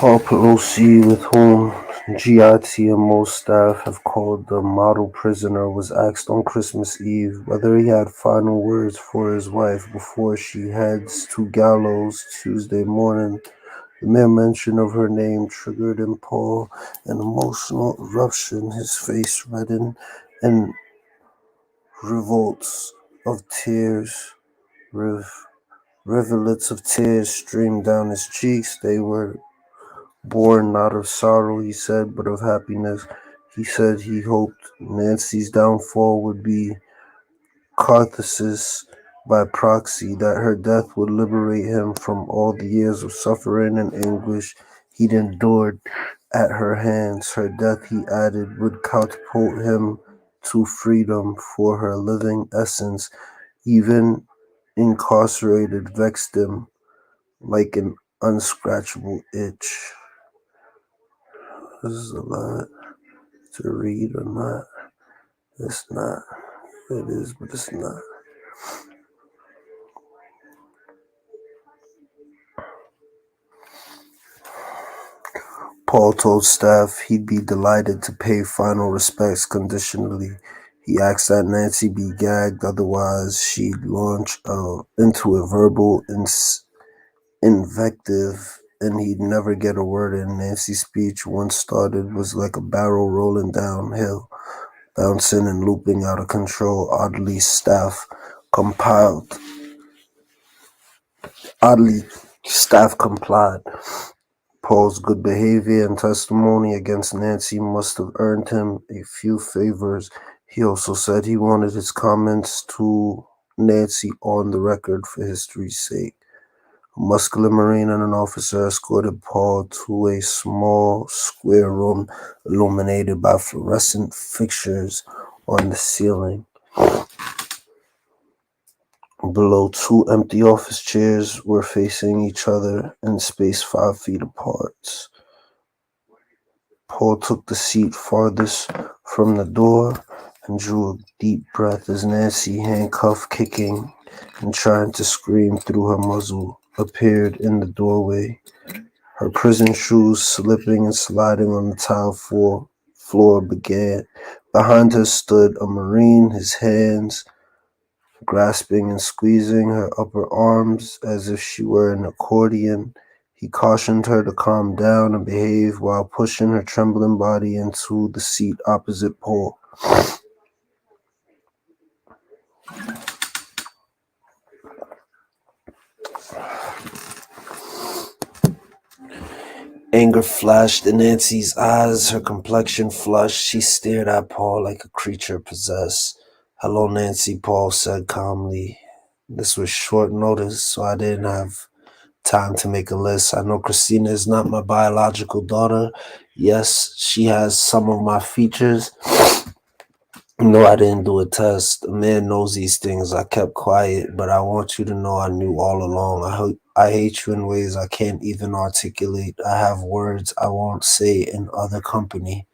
Paul Pelosi, with whom GIT and most staff have called the model prisoner, was asked on Christmas Eve whether he had final words for his wife before she heads to gallows Tuesday morning. The mere mention of her name triggered in Paul an emotional eruption. His face reddened, and revolts of tears, rivulets of tears streamed down his cheeks. They were born not of sorrow, he said, but of happiness. He said he hoped Nancy's downfall would be catharsis by proxy, that her death would liberate him from all the years of suffering and anguish he'd endured at her hands. Her death, he added, would catapult him to freedom, for her living essence, even incarcerated, vexed him like an unscratchable itch. This is a lot to read or not. It's not. It is, but it's not. Paul told staff he'd be delighted to pay final respects conditionally. He asked that Nancy be gagged, otherwise she'd launch into a verbal invective, and he'd never get a word in. Nancy's speech, once started, was like a barrel rolling downhill, bouncing and looping out of control. Oddly, staff complied. Paul's good behavior and testimony against Nancy must have earned him a few favors. He also said he wanted his comments to Nancy on the record for history's sake. A muscular Marine and an officer escorted Paul to a small square room illuminated by fluorescent fixtures on the ceiling. Below, two empty office chairs were facing each other and spaced 5 feet apart. Paul took the seat farthest from the door and drew a deep breath as Nancy, handcuffed, kicking and trying to scream through her muzzle, appeared in the doorway. Her prison shoes slipping and sliding on the tile floor began. Behind her stood a Marine, his hands grasping and squeezing her upper arms as if she were an accordion. He cautioned her to calm down and behave while pushing her trembling body into the seat opposite Paul. Anger flashed in Nancy's eyes, her complexion flushed. She stared at Paul like a creature possessed. "Hello, Nancy," Paul said calmly. This was short notice, so I didn't have time to make a list. I know Christina is not my biological daughter. Yes, she has some of my features. No, I didn't do a test. A man knows these things. I kept quiet, but I want you to know I knew all along. I hate you in ways I can't even articulate. I have words I won't say in other company.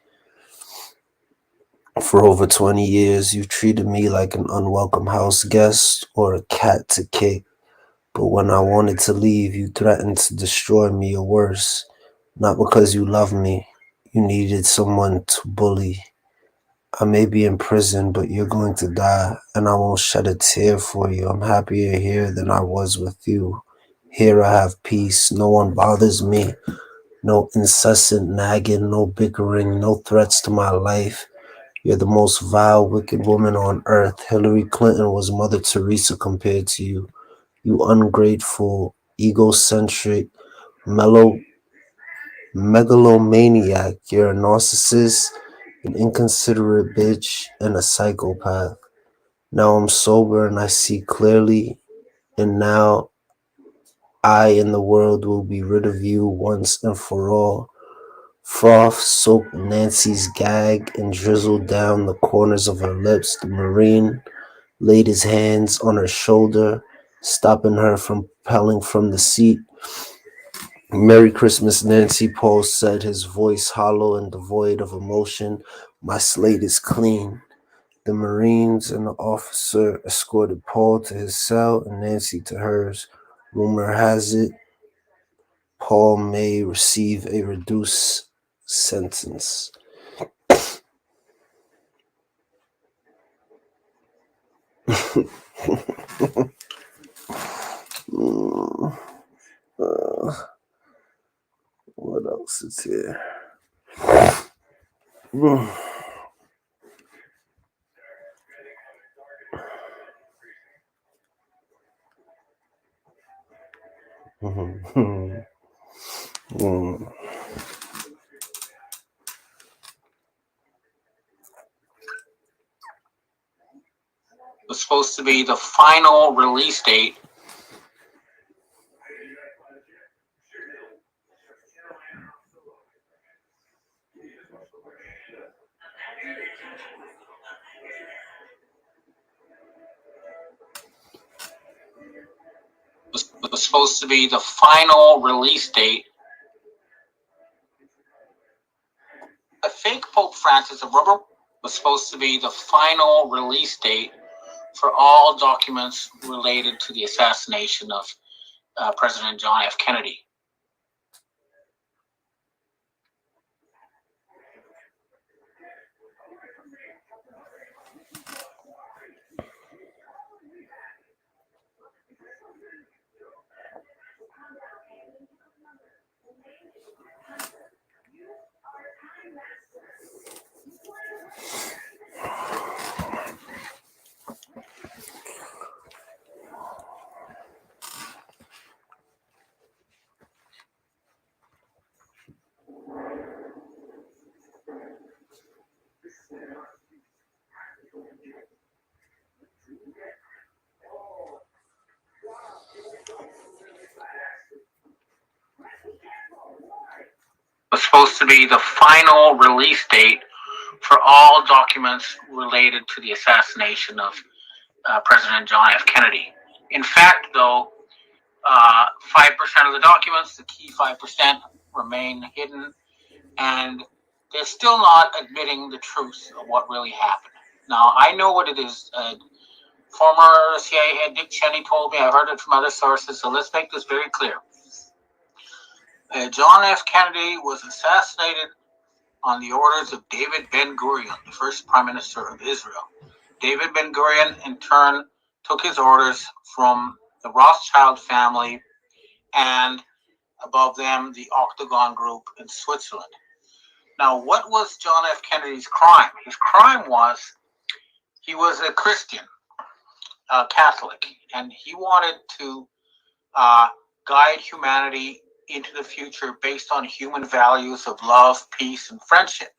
For over 20 years, you've treated me like an unwelcome house guest or a cat to kick. But when I wanted to leave, you threatened to destroy me or worse. Not because you love me. You needed someone to bully. I may be in prison, but you're going to die, and I won't shed a tear for you. I'm happier here than I was with you. Here I have peace. No one bothers me. No incessant nagging, no bickering, no threats to my life. You're the most vile, wicked woman on earth. Hillary Clinton was Mother Teresa compared to you. You ungrateful, egocentric, megalomaniac. You're a narcissist, an inconsiderate bitch, and a psychopath. Now I'm sober and I see clearly, and now I and the world will be rid of you once and for all. Froth soaked Nancy's gag and drizzled down the corners of her lips. The Marine laid his hands on her shoulder, stopping her from propelling from the seat. "Merry Christmas, Nancy," Paul said, his voice hollow and devoid of emotion. "My slate is clean." The Marines and the officer escorted Paul to his cell and Nancy to hers. Rumor has it Paul may receive a reduced sentence. What else is here? Was supposed to be the final release date. Was supposed to be the final release date. A fake Pope Francis, was supposed to be the final release date for all documents related to the assassination of President John F. Kennedy. Was supposed to be the final release date for all documents related to the assassination of President John F. Kennedy. In fact, though, 5% of the documents, the key 5%, remain hidden, and they're still not admitting the truth of what really happened. Now, I know what it is. Former CIA head Dick Cheney told me, I heard it from other sources, so let's make this very clear. John F. Kennedy was assassinated on the orders of David Ben-Gurion, the first Prime Minister of Israel. David Ben-Gurion, in turn, took his orders from the Rothschild family and, above them, the Octagon Group in Switzerland. Now, what was John F. Kennedy's crime? His crime was he was a Christian, Catholic, and he wanted to guide humanity into the future based on human values of love, peace, and friendship.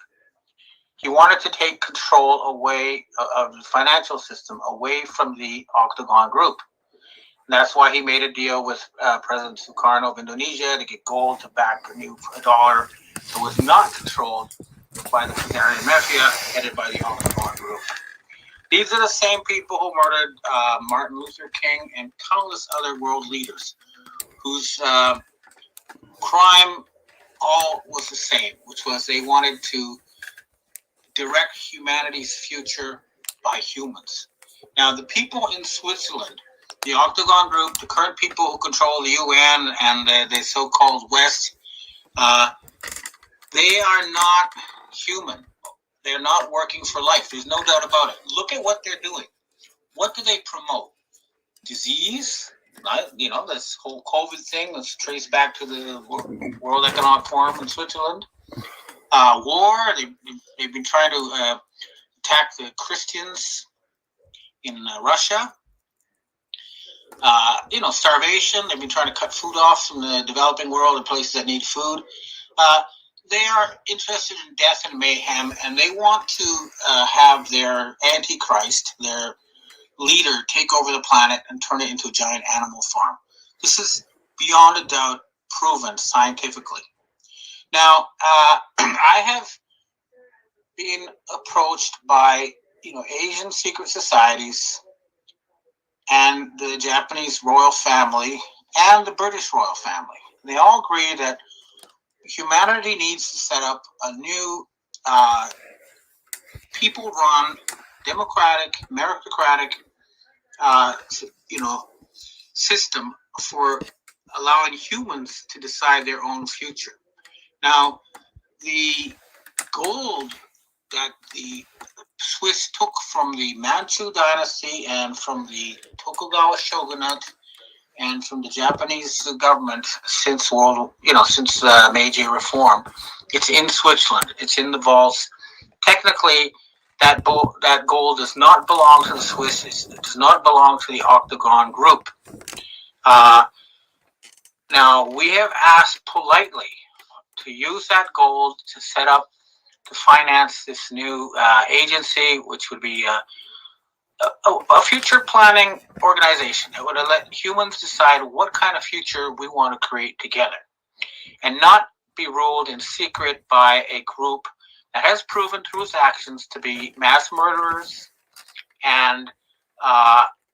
He wanted to take control away of the financial system, away from the Octagon Group. And that's why he made a deal with President Sukarno of Indonesia to get gold to back a new dollar that was not controlled by the Khazarian Mafia, headed by the Octagon Group. These are the same people who murdered Martin Luther King and countless other world leaders, whose crime all was the same, which was they wanted to direct humanity's future by humans. Now, the people in Switzerland, the Octagon Group, the current people who control the UN and the so-called West, they are not human. They're not working for life. There's no doubt about it. Look at what they're doing. What do they promote? Disease? You know, this whole COVID thing that's traced back to the World Economic Forum in Switzerland. War. They've been trying to attack the Christians in Russia. Starvation. They've been trying to cut food off from the developing world in places that need food. They are interested in death and mayhem, and they want to have their Antichrist, their leader, take over the planet and turn it into a giant animal farm. This is beyond a doubt proven scientifically. Now, I have been approached by Asian secret societies and the Japanese royal family and the British royal family. They all agree that humanity needs to set up a new people-run, democratic, meritocratic, system for allowing humans to decide their own future. Now, the gold that the Swiss took from the Manchu dynasty and from the Tokugawa shogunate and from the Japanese government since Meiji Reform, it's in Switzerland. It's in the vaults. Technically, that gold does not belong to the Swiss. It does not belong to the Octagon Group. Uh, Now, we have asked politely to use that gold to finance this new agency, which would be a future planning organization that would let humans decide what kind of future we want to create together and not be ruled in secret by a group that has proven through its actions to be mass murderers and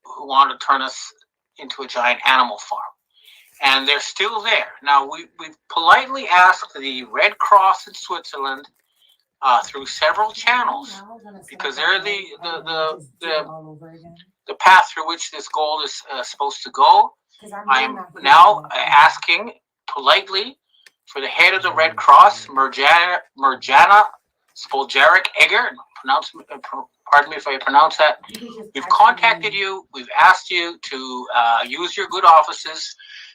who want to turn us into a giant animal farm. And they're still there. Now, we've politely asked the Red Cross in Switzerland through several channels because they're the path through which this gold is supposed to go. I am now asking politely for the head of the Red Cross, Mirjana Spoljaric Egger. Pardon me if I pronounce that. We've contacted you. We've asked you to use your good offices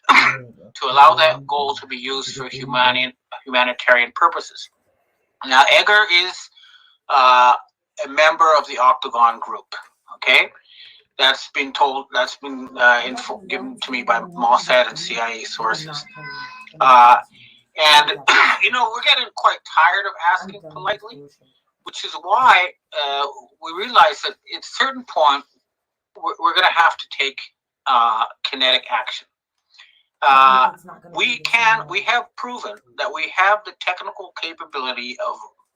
to allow that gold to be used for humanitarian purposes. Now, Egger is a member of the Octagon Group. Okay, that's been given to me by Mossad and CIA sources. And we're getting quite tired of asking politely, which is why we realize that at a certain point we're going to have to take kinetic action. We have proven that we have the technical capability of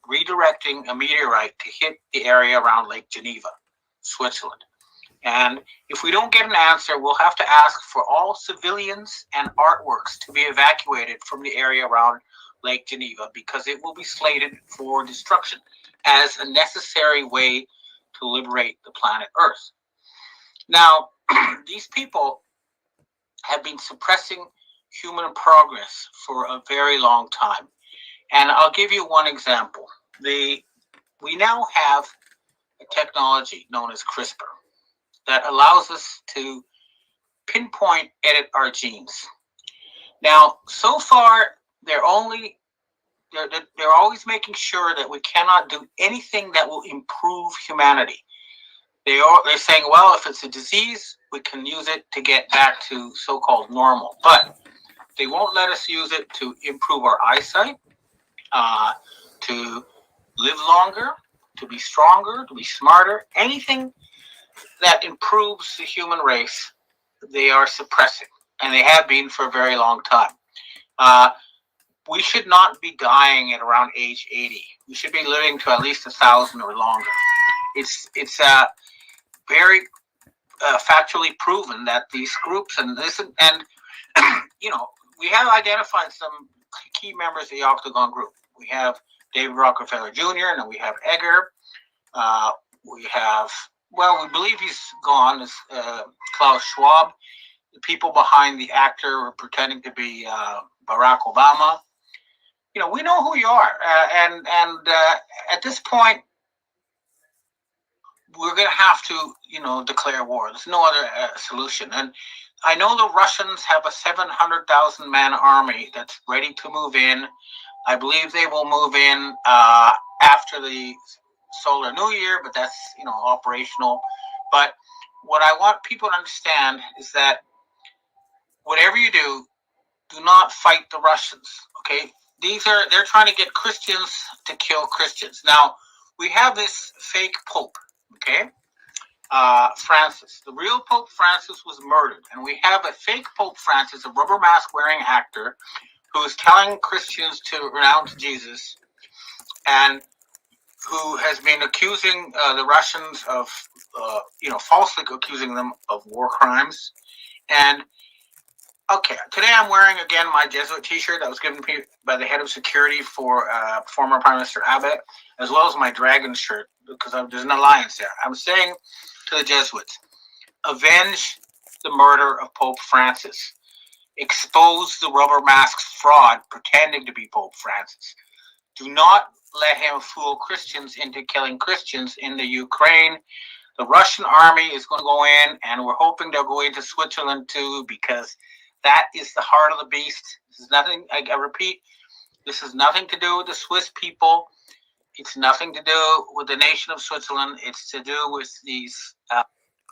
redirecting a meteorite to hit the area around Lake Geneva, Switzerland. And if we don't get an answer, we'll have to ask for all civilians and artworks to be evacuated from the area around Lake Geneva because it will be slated for destruction as a necessary way to liberate the planet Earth. Now, these people have been suppressing human progress for a very long time. And I'll give you one example. We now have a technology known as CRISPR that allows us to pinpoint edit our genes. Now, so far, they're always making sure that we cannot do anything that will improve humanity. They're saying, well, if it's a disease, we can use it to get back to so-called normal. But they won't let us use it to improve our eyesight, to live longer, to be stronger, to be smarter. Anything that improves the human race, they are suppressing, and they have been for a very long time. We should not be dying at around age 80. We should be living to at least 1,000 or longer. It's very factually proven that these groups and we have identified some key members of the Octagon Group. We have David Rockefeller Jr. and we have Egger. We believe he's gone. Is Klaus Schwab. The people behind the actor are pretending to be Barack Obama. We know who you are, and at this point, we're going to have to, declare war. There's no other solution. And I know the Russians have a 700,000 man army that's ready to move in. I believe they will move in after the Solar New Year, but that's, operational. But what I want people to understand is that whatever you do not fight the Russians, okay? They're trying to get Christians to kill Christians. Now, we have this fake Pope, okay? Francis. The real Pope Francis was murdered. And we have a fake Pope Francis, a rubber mask wearing actor, who is telling Christians to renounce Jesus and who has been accusing the Russians of, falsely accusing them of war crimes. And okay, today I'm wearing again my Jesuit T-shirt that was given to me by the head of security for former Prime Minister Abbott, as well as my dragon shirt because there's an alliance there. I'm saying to the Jesuits, avenge the murder of Pope Francis. expose the rubber mask's fraud pretending to be Pope Francis. Do not let him fool Christians into killing Christians in the Ukraine. The Russian army is going to go in, and we're hoping they'll go into Switzerland too, because that is the heart of the beast. This is nothing, I repeat, this has nothing to do with the Swiss people. It's nothing to do with the nation of Switzerland. It's to do with these. I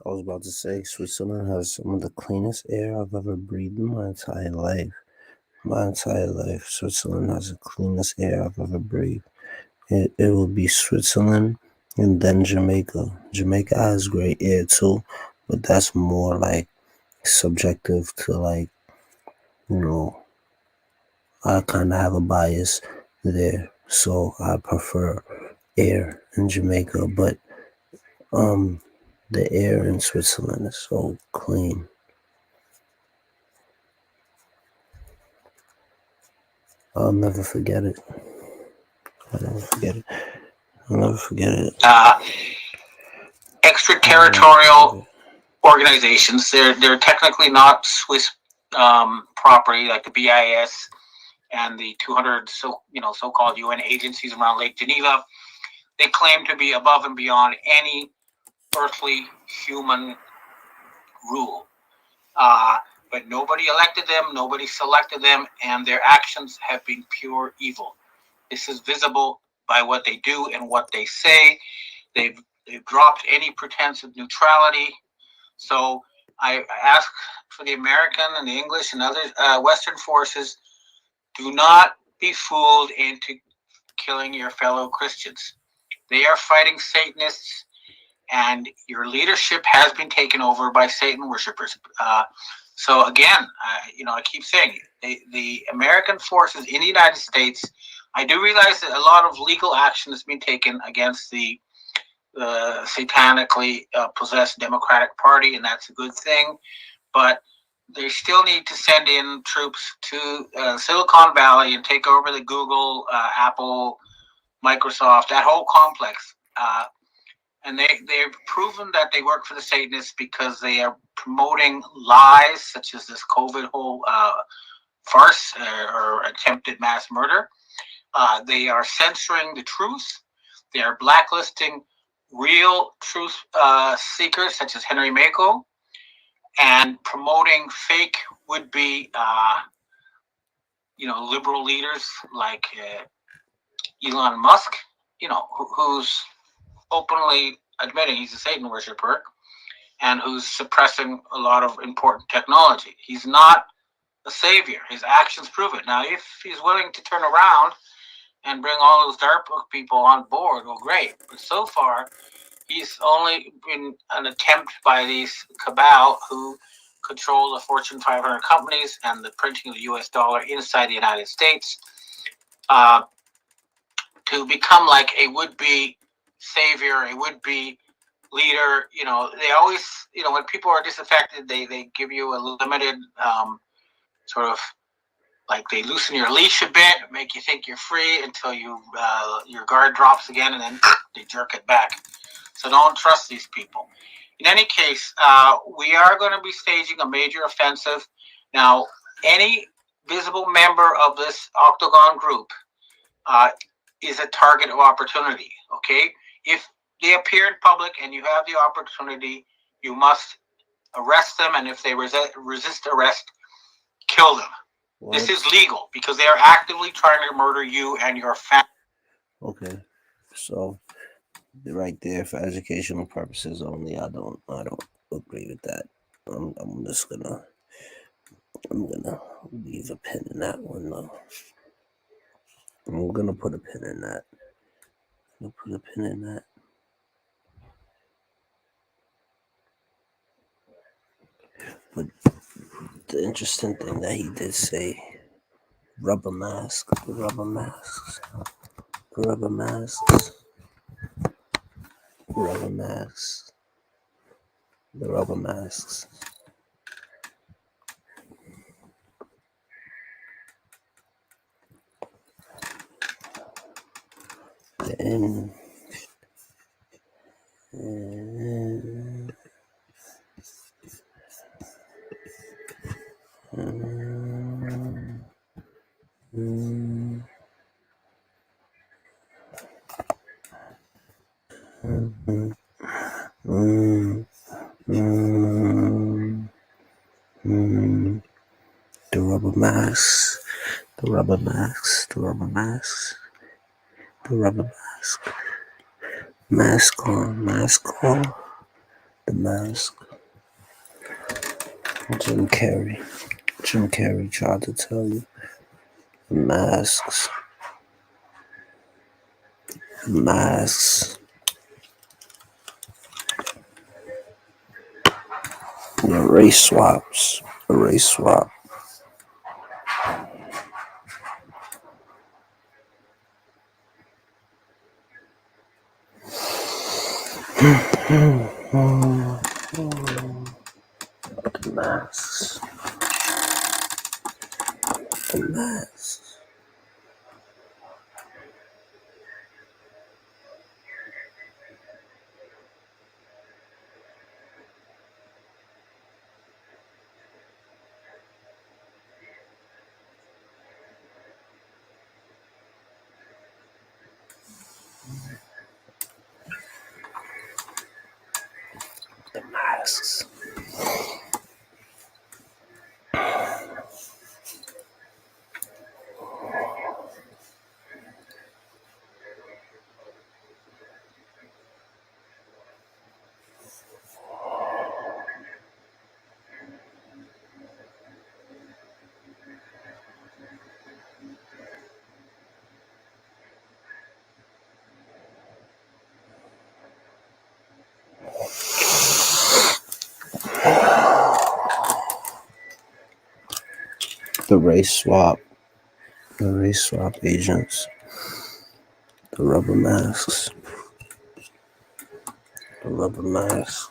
was about to say, Switzerland has some of the cleanest air I've ever breathed in my entire life. Switzerland has the cleanest air I've ever breathed. It will be Switzerland and then Jamaica. Jamaica has great air too, but that's more like subjective to, like, you know, I kind of have a bias there, so I prefer air in Jamaica, but the air in Switzerland is so clean. I'll never forget it. I'll never forget it. I'll never forget it. Extraterritorial organizations. They're technically not Swiss property, like the BIS and the 200 so-called UN agencies around Lake Geneva. They claim to be above and beyond any earthly human rule. But nobody elected them, nobody selected them, and their actions have been pure evil. This is visible by what they do and what they say. They've dropped any pretense of neutrality. So I ask for the American and the English and other Western forces, do not be fooled into killing your fellow Christians. They are fighting Satanists, and your leadership has been taken over by Satan worshippers. So again, I keep saying the American forces in the United States. I do realize that a lot of legal action has been taken against the satanically possessed Democratic Party, and that's a good thing. But they still need to send in troops to Silicon Valley and take over the Google, Apple, Microsoft, that whole complex. And they've proven that they work for the Satanists because they are promoting lies such as this COVID whole farce or attempted mass murder. They are censoring the truth. They are blacklisting real truth seekers such as Henry Mako, and promoting fake would-be liberal leaders like Elon Musk, who's openly admitting he's a Satan worshiper and who's suppressing a lot of important technology. He's not a savior. His actions prove it. Now, if he's willing to turn around and bring all those dark book people on board, well, great. But so far, he's only been an attempt by these cabal who control the Fortune 500 companies and the printing of the US dollar inside the United States to become like a would-be savior, a would-be leader. They always, when people are disaffected, they give you a limited sort of, like, they loosen your leash a bit, make you think you're free until your guard drops again, and then they jerk it back. So don't trust these people. In any case, we are going to be staging a major offensive. Now, any visible member of this Octagon group is a target of opportunity, okay? If they appear in public and you have the opportunity, you must arrest them, and if they resist arrest, kill them. What? This is legal because they are actively trying to murder you and your family. Okay, so right there, for educational purposes only, I don't agree with that. I'm gonna leave a pin in that one though. I'm gonna put a pin in that. But the interesting thing that he did say, rubber masks. And Mm, mm, mm, mm, mm. The rubber mask, the rubber mask, the rubber mask, the rubber mask. Mask on, the mask. Jim Carrey. Jim Carrey tried to tell you. The masks, the masks. The race swaps, the race swap. The masks, the masks. The masks. The race swap. The race swap agents. The rubber masks. The rubber masks.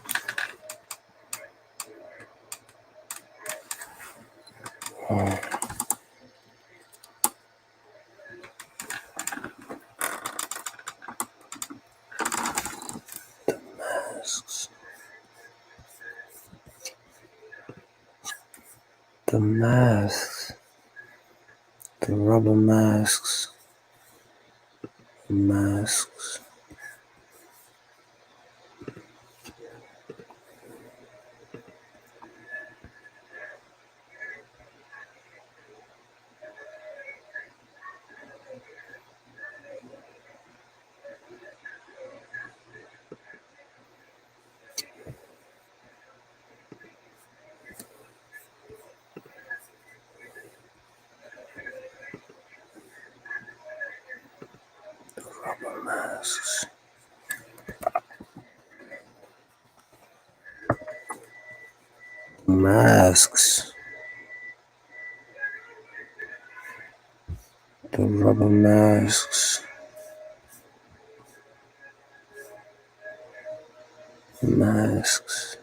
Masks. The masks. The rubber masks. The masks. Rubber masks. Masks. The rubber masks. Masks.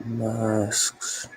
Masks.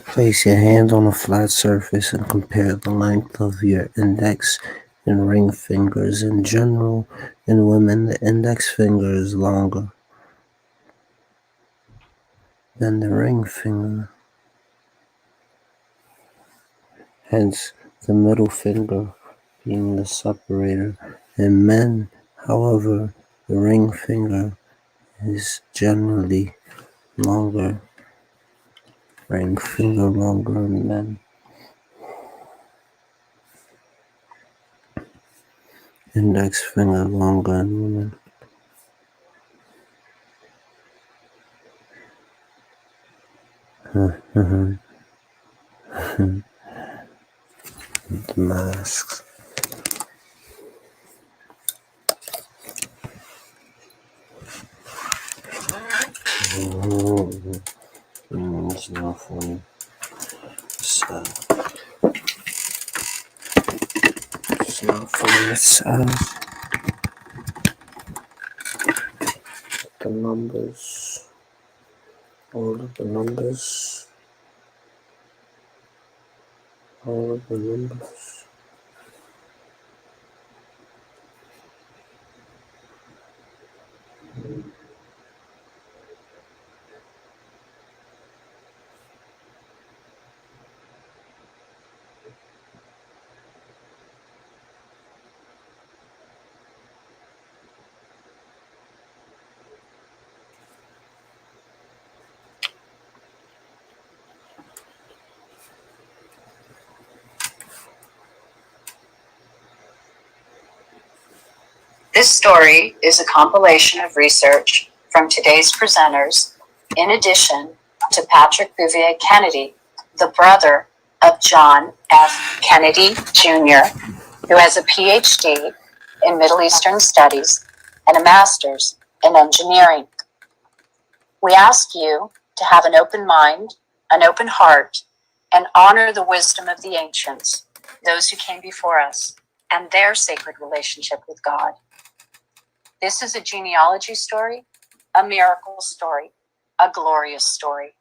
Place your hand on a flat surface and compare the length of your index and ring fingers. In general, in women, the index finger is longer than the ring finger, hence the middle finger being the separator. In men, however, the ring finger is generally longer. Ring finger longer in men. Index finger longer in women. The masks. It's not funny. Sad. It's not funny. It's sad. The numbers. All of the numbers. All of the numbers. This story is a compilation of research from today's presenters, in addition to Patrick Bouvier Kennedy, the brother of John F. Kennedy, Jr., who has a PhD in Middle Eastern Studies and a master's in engineering. We ask you to have an open mind, an open heart, and honor the wisdom of the ancients, those who came before us, and their sacred relationship with God. This is a genealogy story, a miracle story, a glorious story.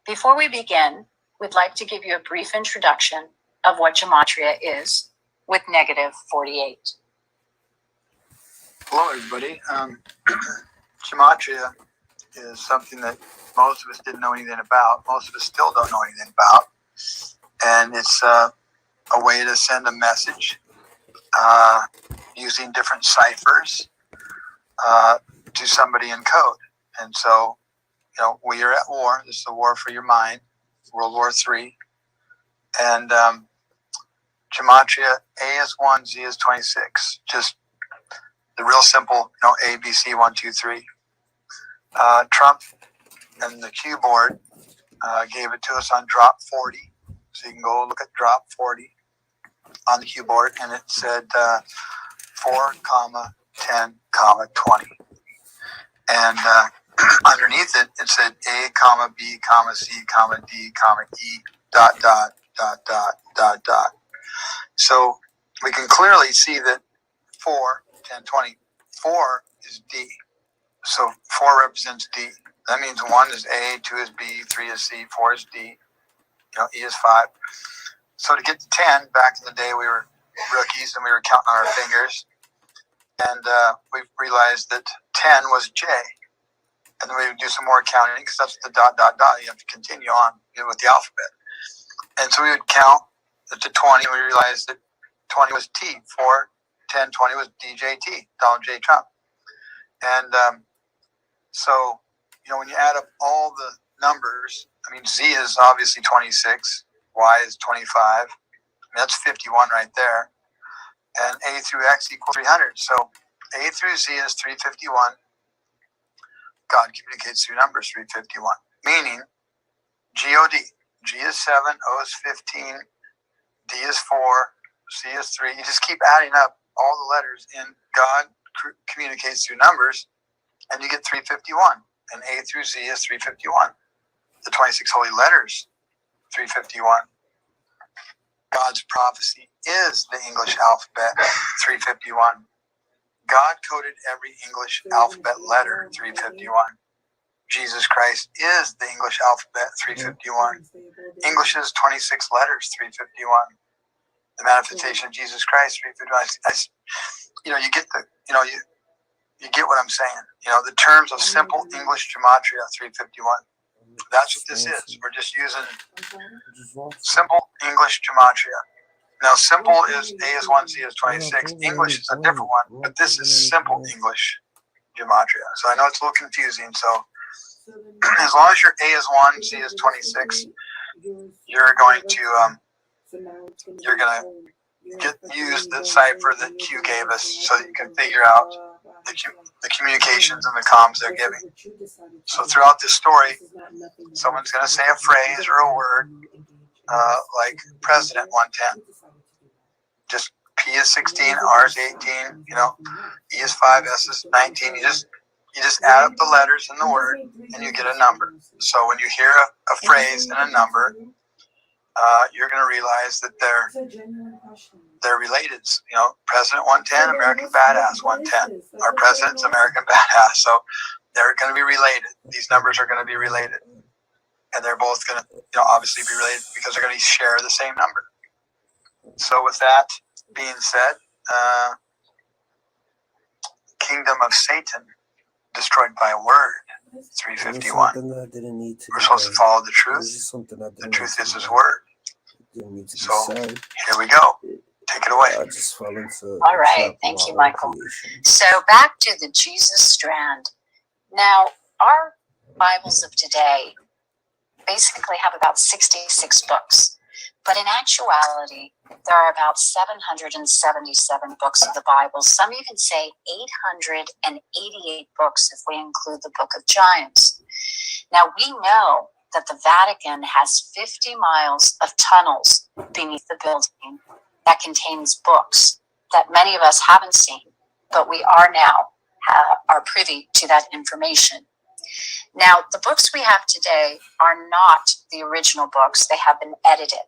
Before we begin, we'd like to give you a brief introduction of what gematria is with -48. Hello, everybody. Gematria is something that most of us didn't know anything about. Most of us still don't know anything about. And it's a way to send a message using different ciphers to somebody in code. And so, we are at war. This is a war for your mind, World War III. And gematria, A is 1, Z is 26. Just the real simple, A, B, C, 1, 2, 3. Trump and the Q board gave it to us on drop 40. So you can go look at drop 40 on the Q board, and it said 4, 10, 20. And underneath it, it said A, B, C, D, E, ... So we can clearly see that 4, 10, 20, 4 is D. So 4 represents D. That means 1 is A, 2 is B, 3 is C, 4 is D. E is 5. So to get to 10, back in the day, we were rookies and we were counting on our fingers. And we realized that 10 was J. And then we would do some more counting because that's the ... You have to continue on with the alphabet. And so we would count to 20, and we realized that 20 was T. 4, 10, 20 was DJT, Donald J. Trump. And so, when you add up all the numbers, Z is obviously 26, Y is 25. That's 51 right there. And A through X equals 300. So A through Z is 351. God communicates through numbers, 351. Meaning, G-O-D. G is 7, O is 15, D is 4, C is 3. You just keep adding up all the letters in God communicates through numbers, and you get 351. And A through Z is 351. The 26 holy letters, 351. God's prophecy is the English alphabet, 351. God coded every English alphabet letter, 351. Jesus Christ is the English alphabet, 351. English is 26 letters, 351. The manifestation of Jesus Christ, 351. You get you get what I'm saying. The terms of simple English gematria, 351. That's what this is. We're just using simple English gematria. Now, simple is A is 1, C is 26. English is a different one, but this is simple English gematria. So I know it's a little confusing. So as long as your A is 1, C is 26, you're going to use the cipher that Q gave us so that you can figure out the communications and the comms they're giving. So throughout this story, someone's going to say a phrase or a word like President 110. Just P is 16, R is 18, E is 5, S is 19. You just add up the letters in the word and you get a number. So when you hear a phrase and a number, you're going to realize that they're related. President 110, American Badass 110. Our president's American Badass. So they're going to be related. These numbers are going to be related. And they're both going to obviously be related because they're going to share the same number. So with that being said, Kingdom of Satan destroyed by a word, 351. We're supposed to follow the truth. The truth is His word. So here we go. Take it away. All right. Thank you, Michael. So back to the Jesus strand. Now, our Bibles of today basically have about 66 books. But in actuality, there are about 777 books of the Bible. Some even say 888 books if we include the Book of Giants. Now, we know that the Vatican has 50 miles of tunnels beneath the building that contains books that many of us haven't seen, but we are now privy to that information. Now, the books we have today are not the original books. They have been edited.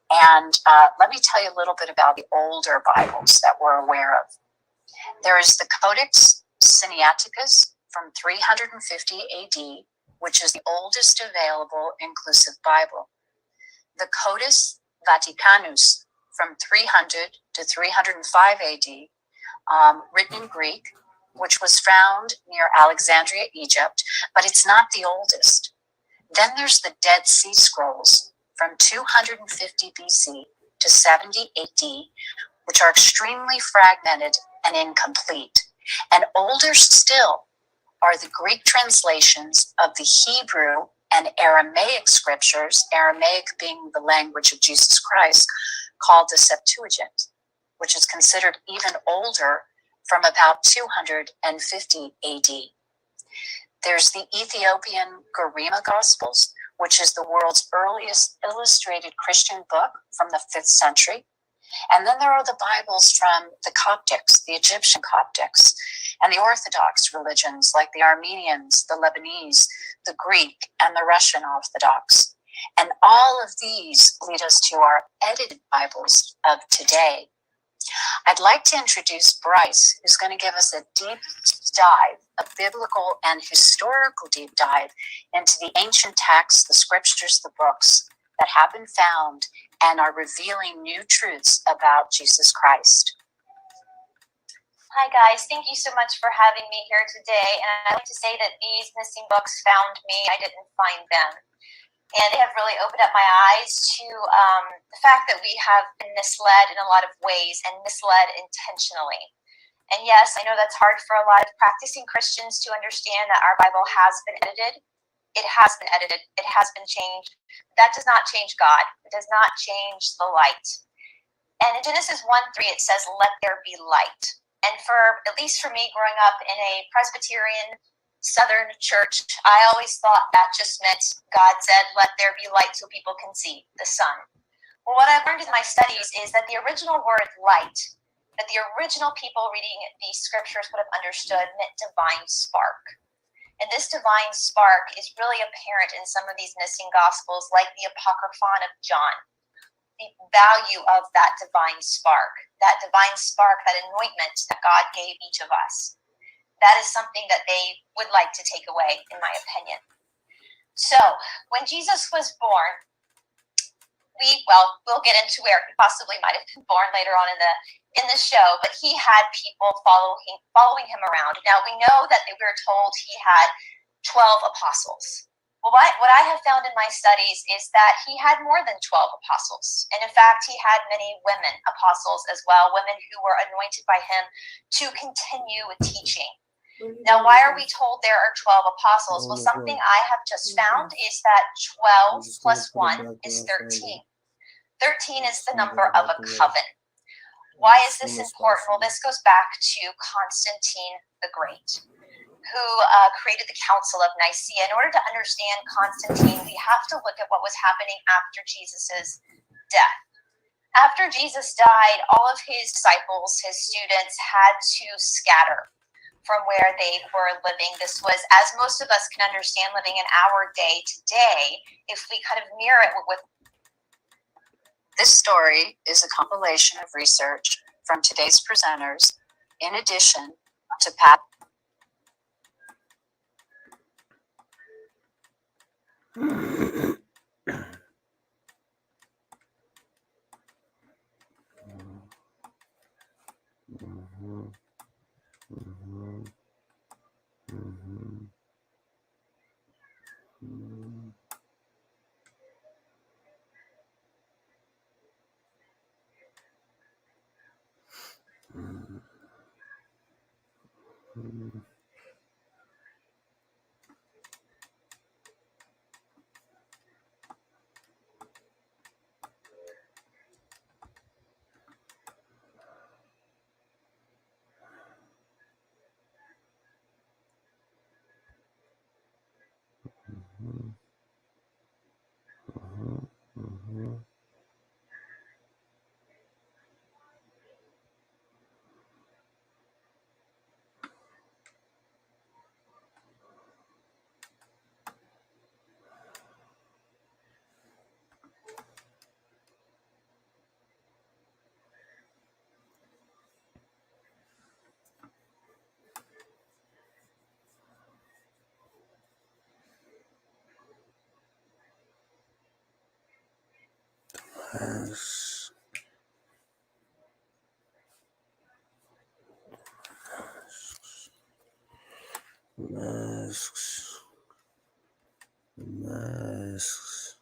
And let me tell you a little bit about the older Bibles that we're aware of. There is the Codex Sinaiticus from 350 AD, which is the oldest available inclusive Bible. The Codex Vaticanus from 300 to 305 AD, written in Greek, which was found near Alexandria, Egypt, but it's not the oldest. Then there's the Dead Sea Scrolls from 250 BC to 70 AD, which are extremely fragmented and incomplete. And older still are the Greek translations of the Hebrew and Aramaic scriptures, Aramaic being the language of Jesus Christ, called the Septuagint, which is considered even older, from about 250 AD. There's the Ethiopian Garima Gospels, which is the world's earliest illustrated Christian book from the 5th century. And then there are the Bibles from the Coptics, the Egyptian Coptics, and the Orthodox religions like the Armenians, the Lebanese, the Greek, and the Russian Orthodox. And all of these lead us to our edited Bibles of today. I'd like to introduce Bryce, who's going to give us a deep dive, a biblical and historical deep dive into the ancient texts, the scriptures, the books that have been found and are revealing new truths about Jesus Christ. Hi guys, thank you so much for having me here today. And I'd like to say that these missing books found me, I didn't find them. And they have really opened up my eyes to the fact that we have been misled in a lot of ways and misled intentionally. And yes, I know that's hard for a lot of practicing Christians to understand that our Bible has been edited. It has been edited. It has been changed. That does not change God. It does not change the light. And in Genesis 1:3, it says, "Let there be light." And at least for me, growing up in a Presbyterian Southern church, I always thought that just meant God said, let there be light so people can see the sun. Well, what I've learned in my studies is that the original word light, that the original people reading these scriptures would have understood meant divine spark. And this divine spark is really apparent in some of these missing gospels, like the Apocryphon of John. The value of that divine spark, that anointment that God gave each of us. That is something that they would like to take away, in my opinion. So, when Jesus was born, we'll get into where he possibly might have been born later on in the show, but he had people following him around. Now, we know that we're told he had 12 apostles. Well, what I have found in my studies is that he had more than 12 apostles. And in fact, he had many women apostles as well, women who were anointed by him to continue teaching. Now, why are we told there are 12 apostles? Well, something I have just found is that 12 plus 1 is 13. 13 is the number of a coven. Why is this important? Well, this goes back to Constantine the Great, who created the Council of Nicaea. In order to understand Constantine, we have to look at what was happening after Jesus' death. After Jesus died, all of his disciples, his students, had to scatter from where they were living. This was, as most of us can understand, living in our day to day, if we kind of mirror it with. This story is a compilation of research from today's presenters, in addition to Pat. Masks.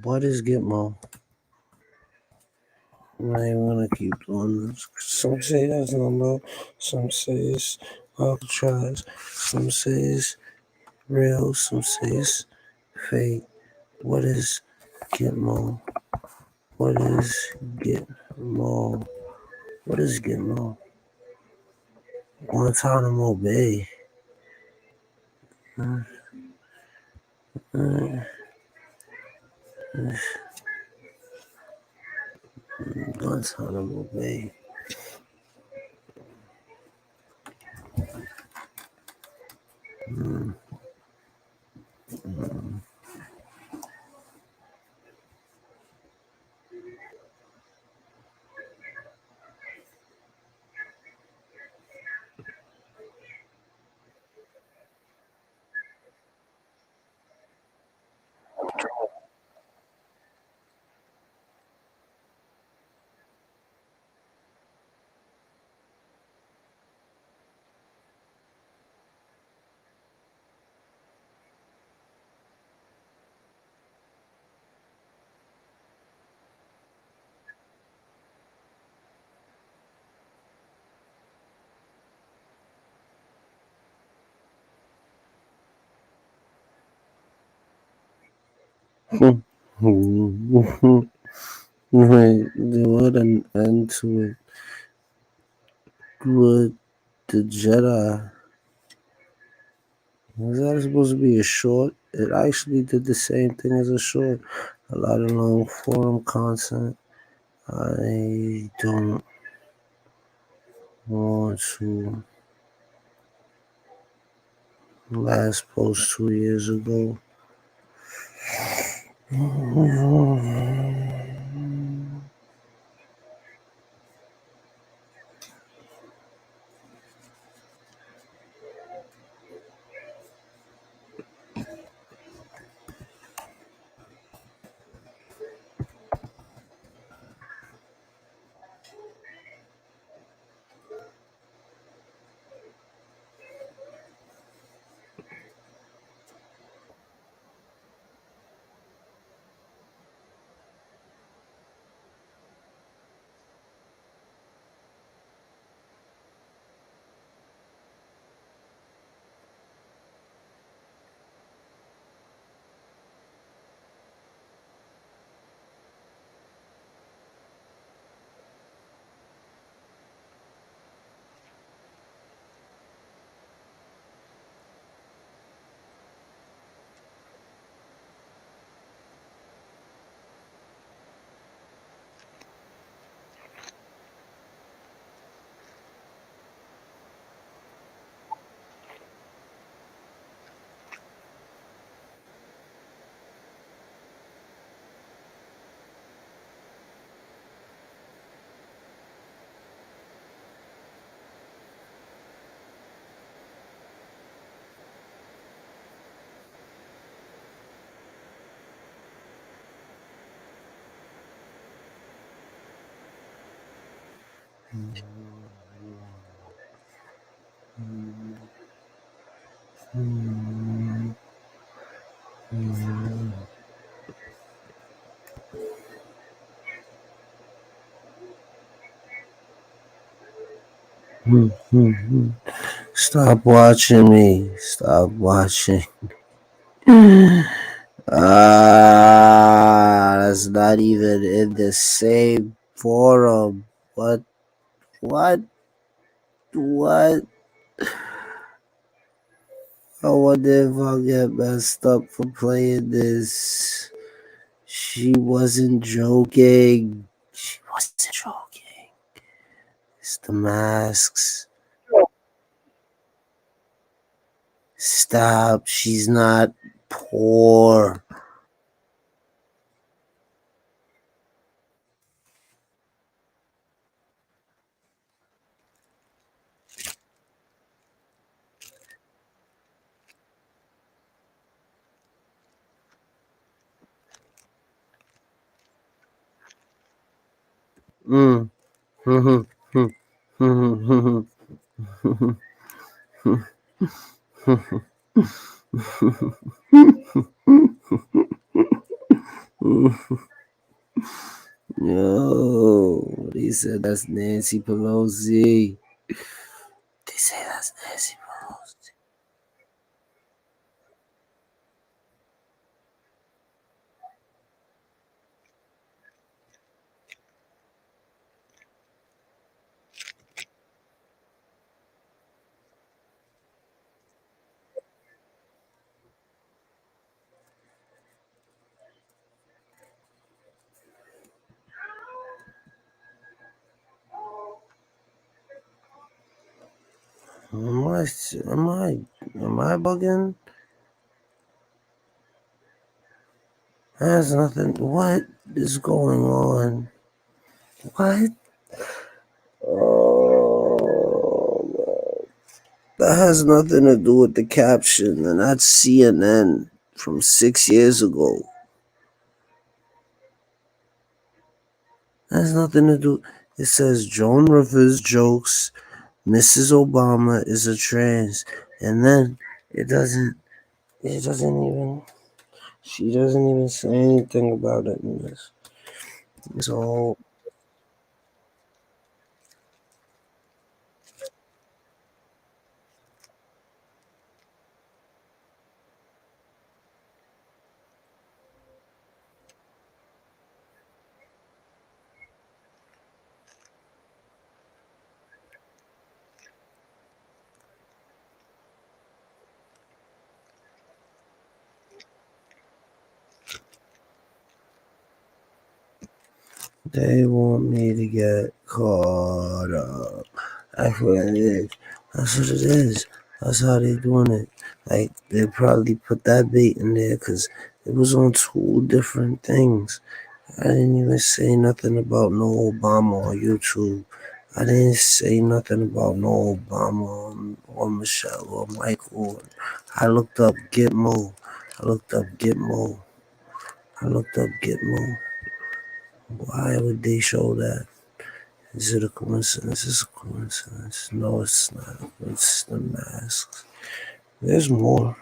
What is Gitmo? I'm not even gonna keep doing this. Some say that's number, some say it's Alcatraz, some say it's real, some say it's fake. What is Gitmo? What is Gitmo? What is Gitmo? Guantanamo Bay. Uh, uh, Guantanamo Bay. Mm. Right, there was an end to it. But the Jedi, was that supposed to be a short? It actually did the same thing as a short. A lot of long form content. I don't want to last post 2 years ago. Stop watching me. Stop watching. That's not even in the same forum. What? What? What? I wonder if I'll get messed up for playing this. She wasn't joking. She wasn't joking. It's the masks. Stop. She's not poor. Mm. Yo, they said that's Nancy Pelosi. They say that's Nancy Pelosi. Am I, am I, am I bugging? Has nothing. What is going on? What? Oh, that has nothing to do with the caption, and that's CNN from 6 years ago. That has nothing to do. It says Joan Rivers jokes Mrs. Obama is a trans, and then it doesn't. It doesn't even. She doesn't even say anything about it in this. So they want me to get caught up. That's what it is. That's what it is. That's how they doing it. Like they probably put that bait in there because it was on two different things. I didn't even say nothing about no Obama on YouTube. I didn't say nothing about no Obama or Michelle or Michael. I looked up Gitmo. I looked up Gitmo. I looked up Gitmo. Why would they show that? Is it a coincidence? It's a coincidence. No, it's not. It's the masks. There's more.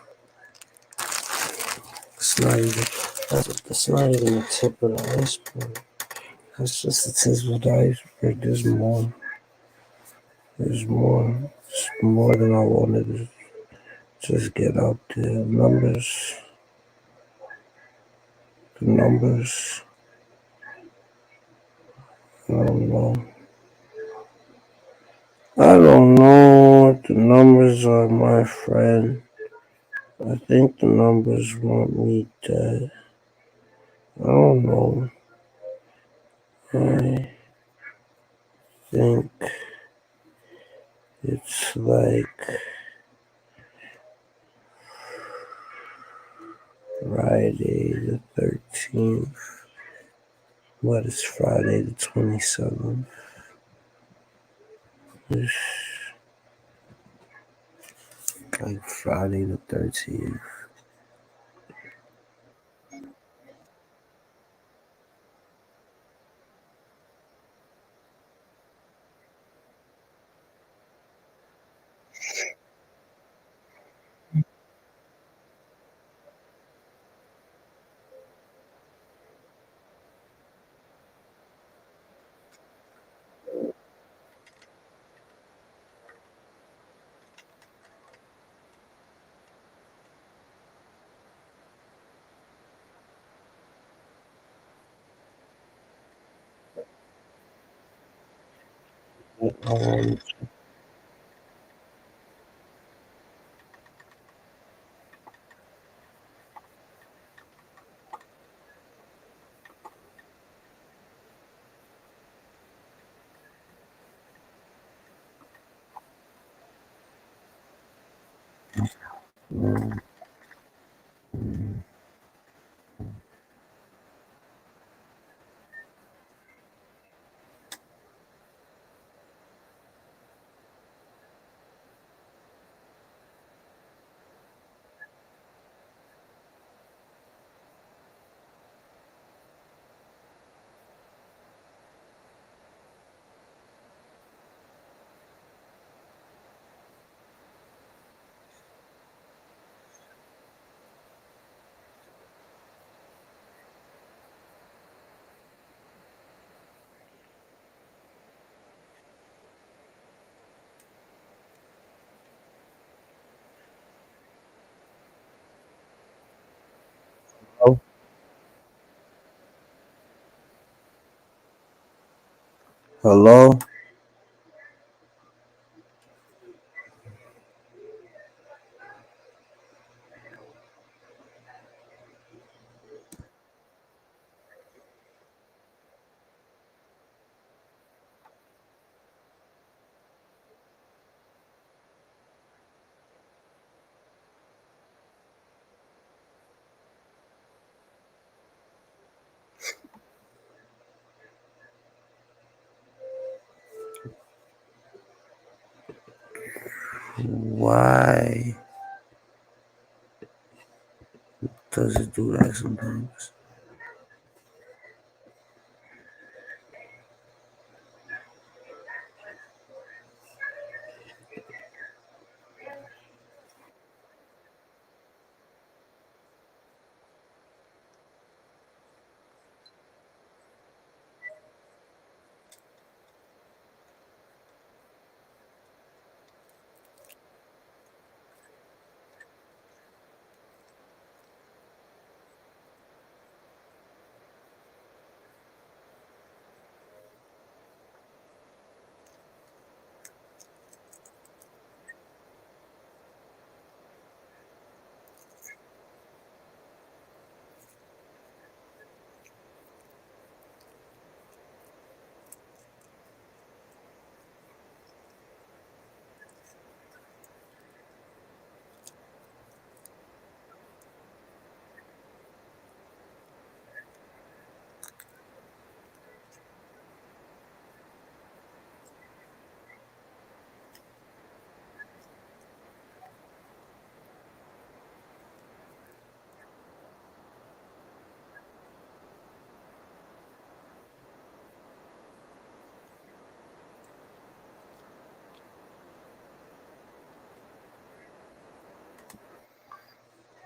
It's not even. That's not even the tip of the iceberg. That's just the tip of the iceberg. There's more. There's more. It's more than I wanted to just get out there. Numbers. The numbers. I don't know. I don't know what the numbers are, my friend. I think the numbers want me dead. I don't know. I think it's like Friday the 13th. What is Friday the 27th? It's like Friday the 13th. Um, Hello? Why does it do that sometimes?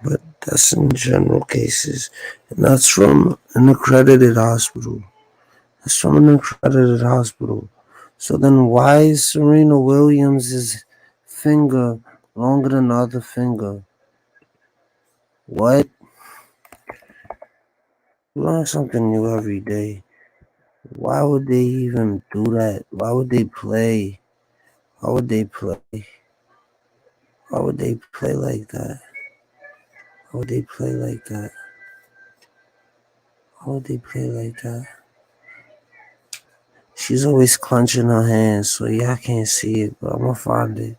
But that's in general cases. And that's from an accredited hospital. That's from an accredited hospital. So then why is Serena Williams' finger longer than the other finger? What? You learn something new every day. Why would they even do that? Why would they play? Why would they play? Why would they play like that? Why would they play like that? Why would they play like that? She's always clenching her hands, so y'all can't see it, but I'm gonna find it.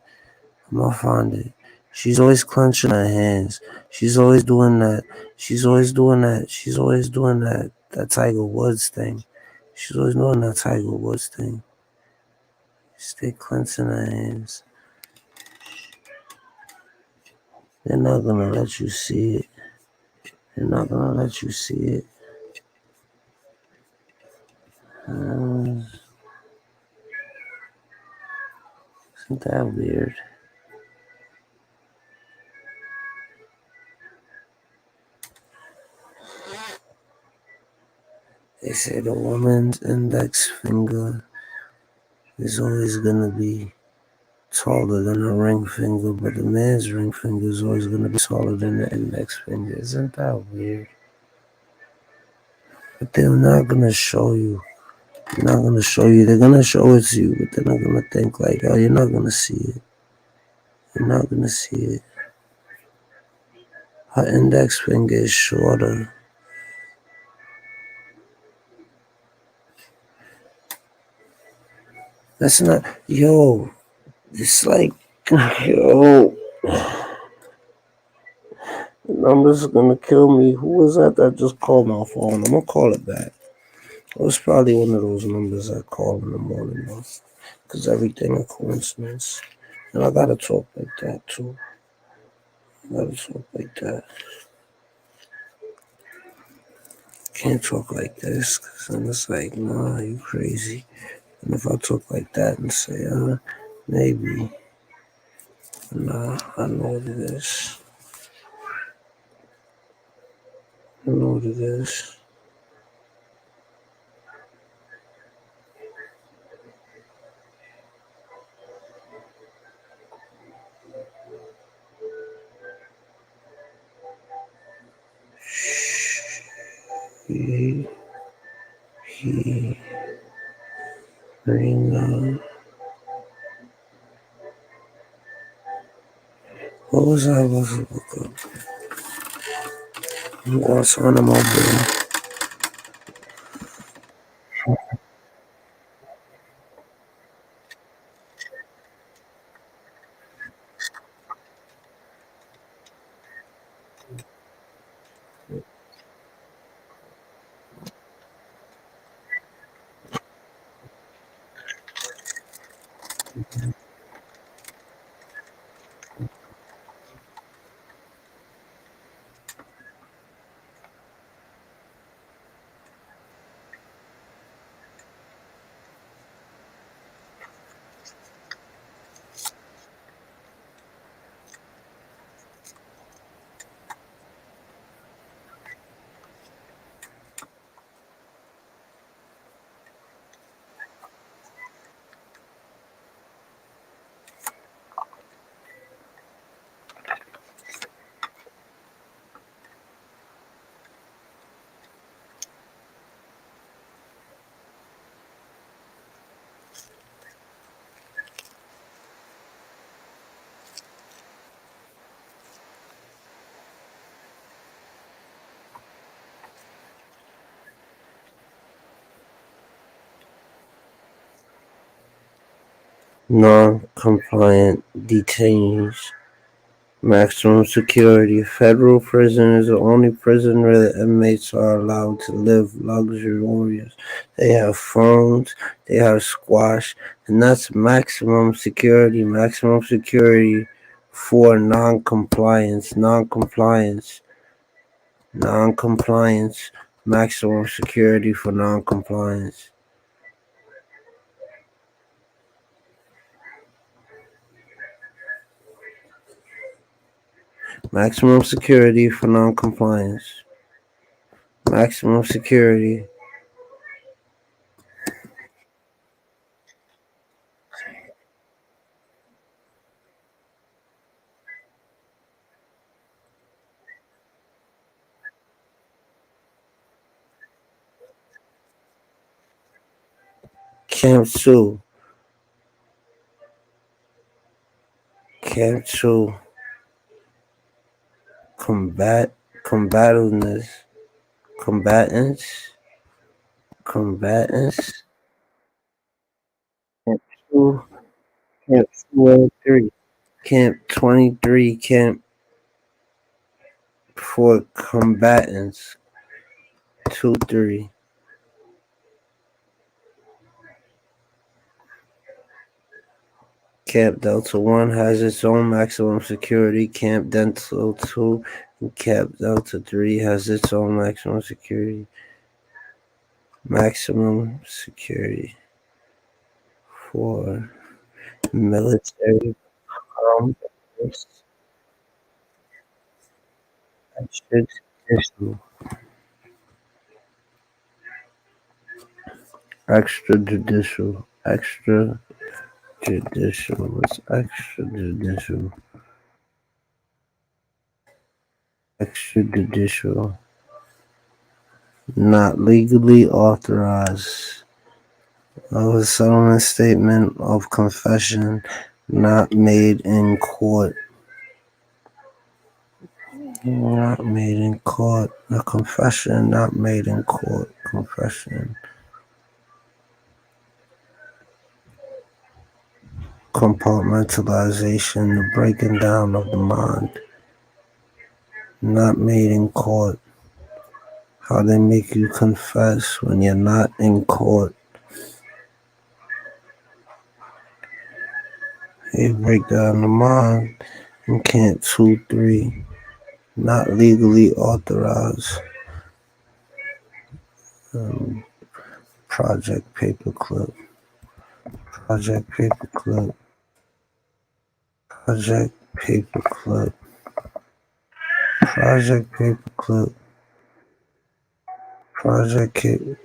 I'm gonna find it. She's always clenching her hands. She's always doing that. She's always doing that. She's always doing that. That Tiger Woods thing. She's always doing that Tiger Woods thing. Stay clenching her hands. They're not gonna let you see it. They're not gonna let you see it. Uh, isn't that weird? They say the woman's index finger is always gonna be taller than a ring finger, but the man's ring finger is always going to be taller than the index finger. Isn't that weird? But they're not going to show you. They're not going to show you. They're going to show it to you, but they're not going to think like, oh, you're not going to see it. You're not going to see it. Her index finger is shorter. That's not, yo, it's like, yo, the number's going to kill me. Who was that just called my phone? I'm going to call it back. It was probably one of those numbers I call in the morning, though. Because everything a coincidence. And I gotta talk like that too. I gotta talk like that. Can't talk like this, because then it's like, nah, you crazy. And if I talk like that and say, maybe, nah, I know what it is. I know what it is. He, he, Green, what was I supposed to look up? What's on the mobile? Non-compliant detainees. Maximum security. Federal prison is the only prison where the inmates are allowed to live luxurious. They have phones, they have squash, and that's maximum security. Maximum security for non-compliance. Non-compliance. Non-compliance. Maximum security for non-compliance. Maximum security for non-compliance. Maximum security. Camp 2. Camp 2. Combativeness. Combatants. Combatants. Camp 2. Camp 203. Camp 23. Camp for combatants. 2-3. Camp Delta 1 has its own maximum security. Camp Delta 2 and Camp Delta 3 has its own maximum security. Maximum security for military combatants. Extrajudicial. Extrajudicial. Extrajudicial. What's extrajudicial? Extrajudicial. Not legally authorized. Of a settlement statement of confession not made in court. Not made in court. A confession not made in court. Confession. Compartmentalization, the breaking down of the mind. Not made in court. How they make you confess when you're not in court. They break down the mind in Camp 2-3. Not legally authorized. Project Paperclip. Project Paperclip. Project Paperclip. Project Paperclip. Project Cape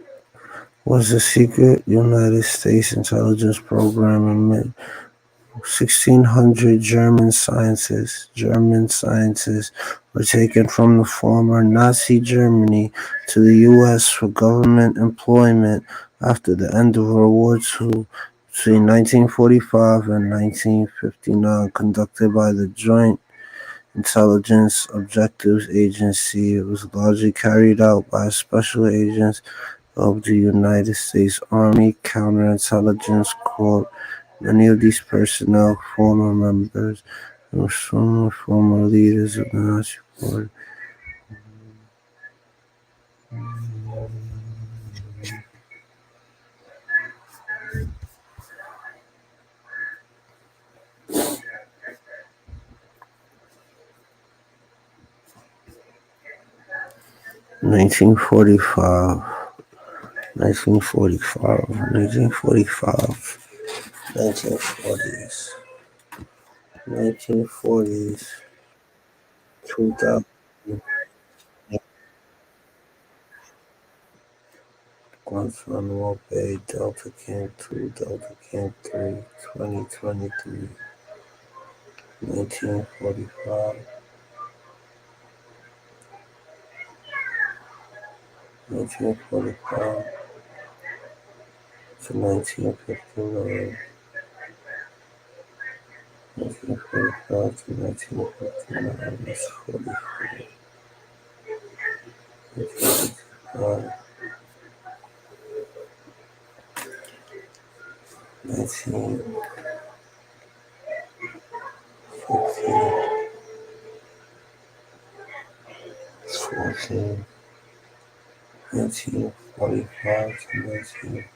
was a secret United States intelligence program in mid 1600. German scientists were taken from the former Nazi Germany to the U.S. for government employment After the end of World War II, between 1945 and 1959, conducted by the Joint Intelligence Objectives Agency, it was largely carried out by special agents of the United States Army Counterintelligence Corps. Many of these personnel, former members, and former leaders of the Nazi Party. 1945, 1945, 1945, 1940s, 1940s, 2000, Guantanamo Bay, Delta Camp 2, Delta Camp 3, 2023, 1945, 1945 to 1959, 1945 to 1959, that's 44, 1955, 1950, 14, 1945 to 1959,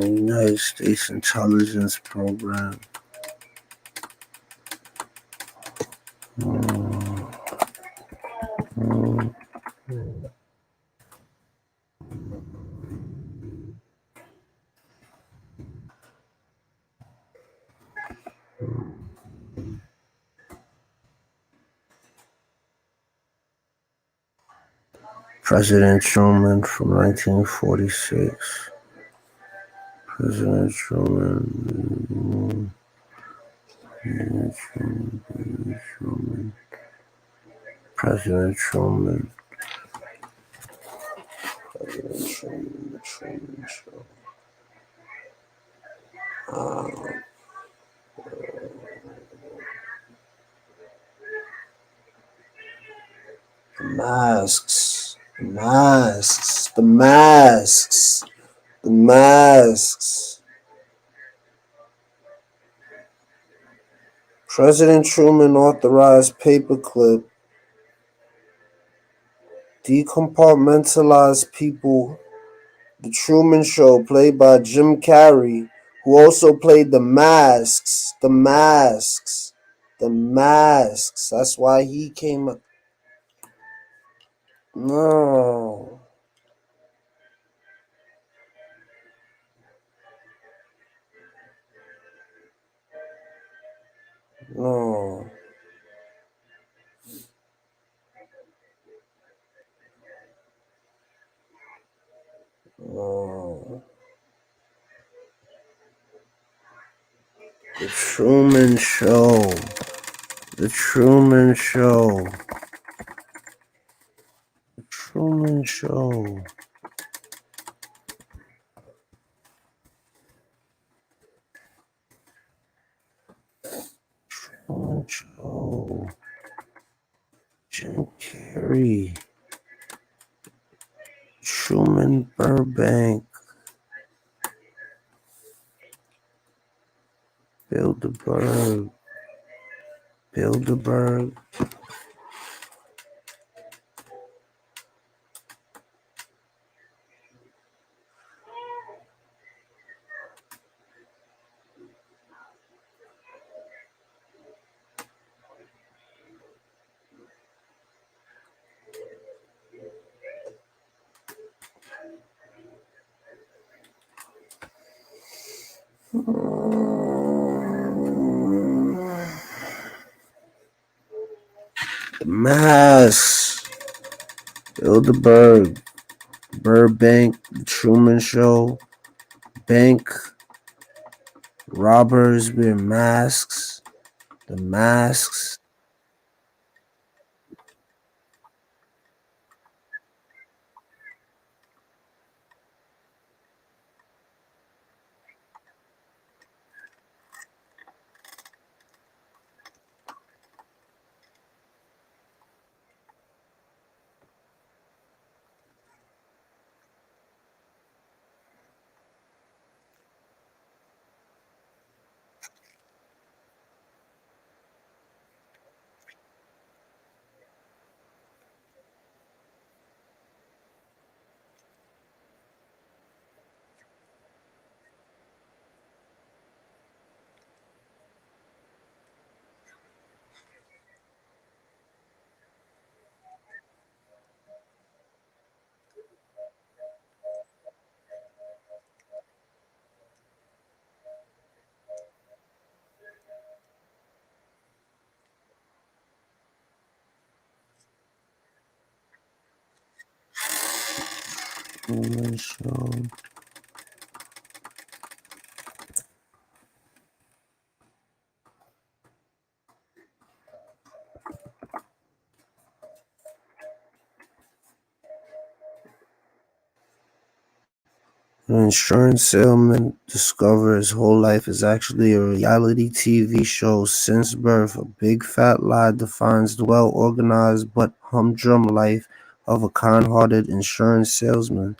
United States Intelligence Program. President Truman from 1946. President Truman. President Truman. President Truman. President Truman. The Truman Show. The masks. The masks. The masks. The masks. President Truman authorized paperclip, decompartmentalized people. The Truman Show, played by Jim Carrey, who also played the masks. The masks. The masks. That's why he came up. No. No. No. The Truman Show. The Truman Show. The Truman Show. Truman Show. Jim Carrey. Truman Burbank. Bilderberg. Bilderberg. The Mask, Bilderberg, Burbank, The Truman Show, Bank robbers wear masks. The Masks. Truman Show. An insurance salesman discovers his whole life is actually a reality TV show since birth. A big fat lie defines the well-organized but humdrum life of a kind-hearted insurance salesman.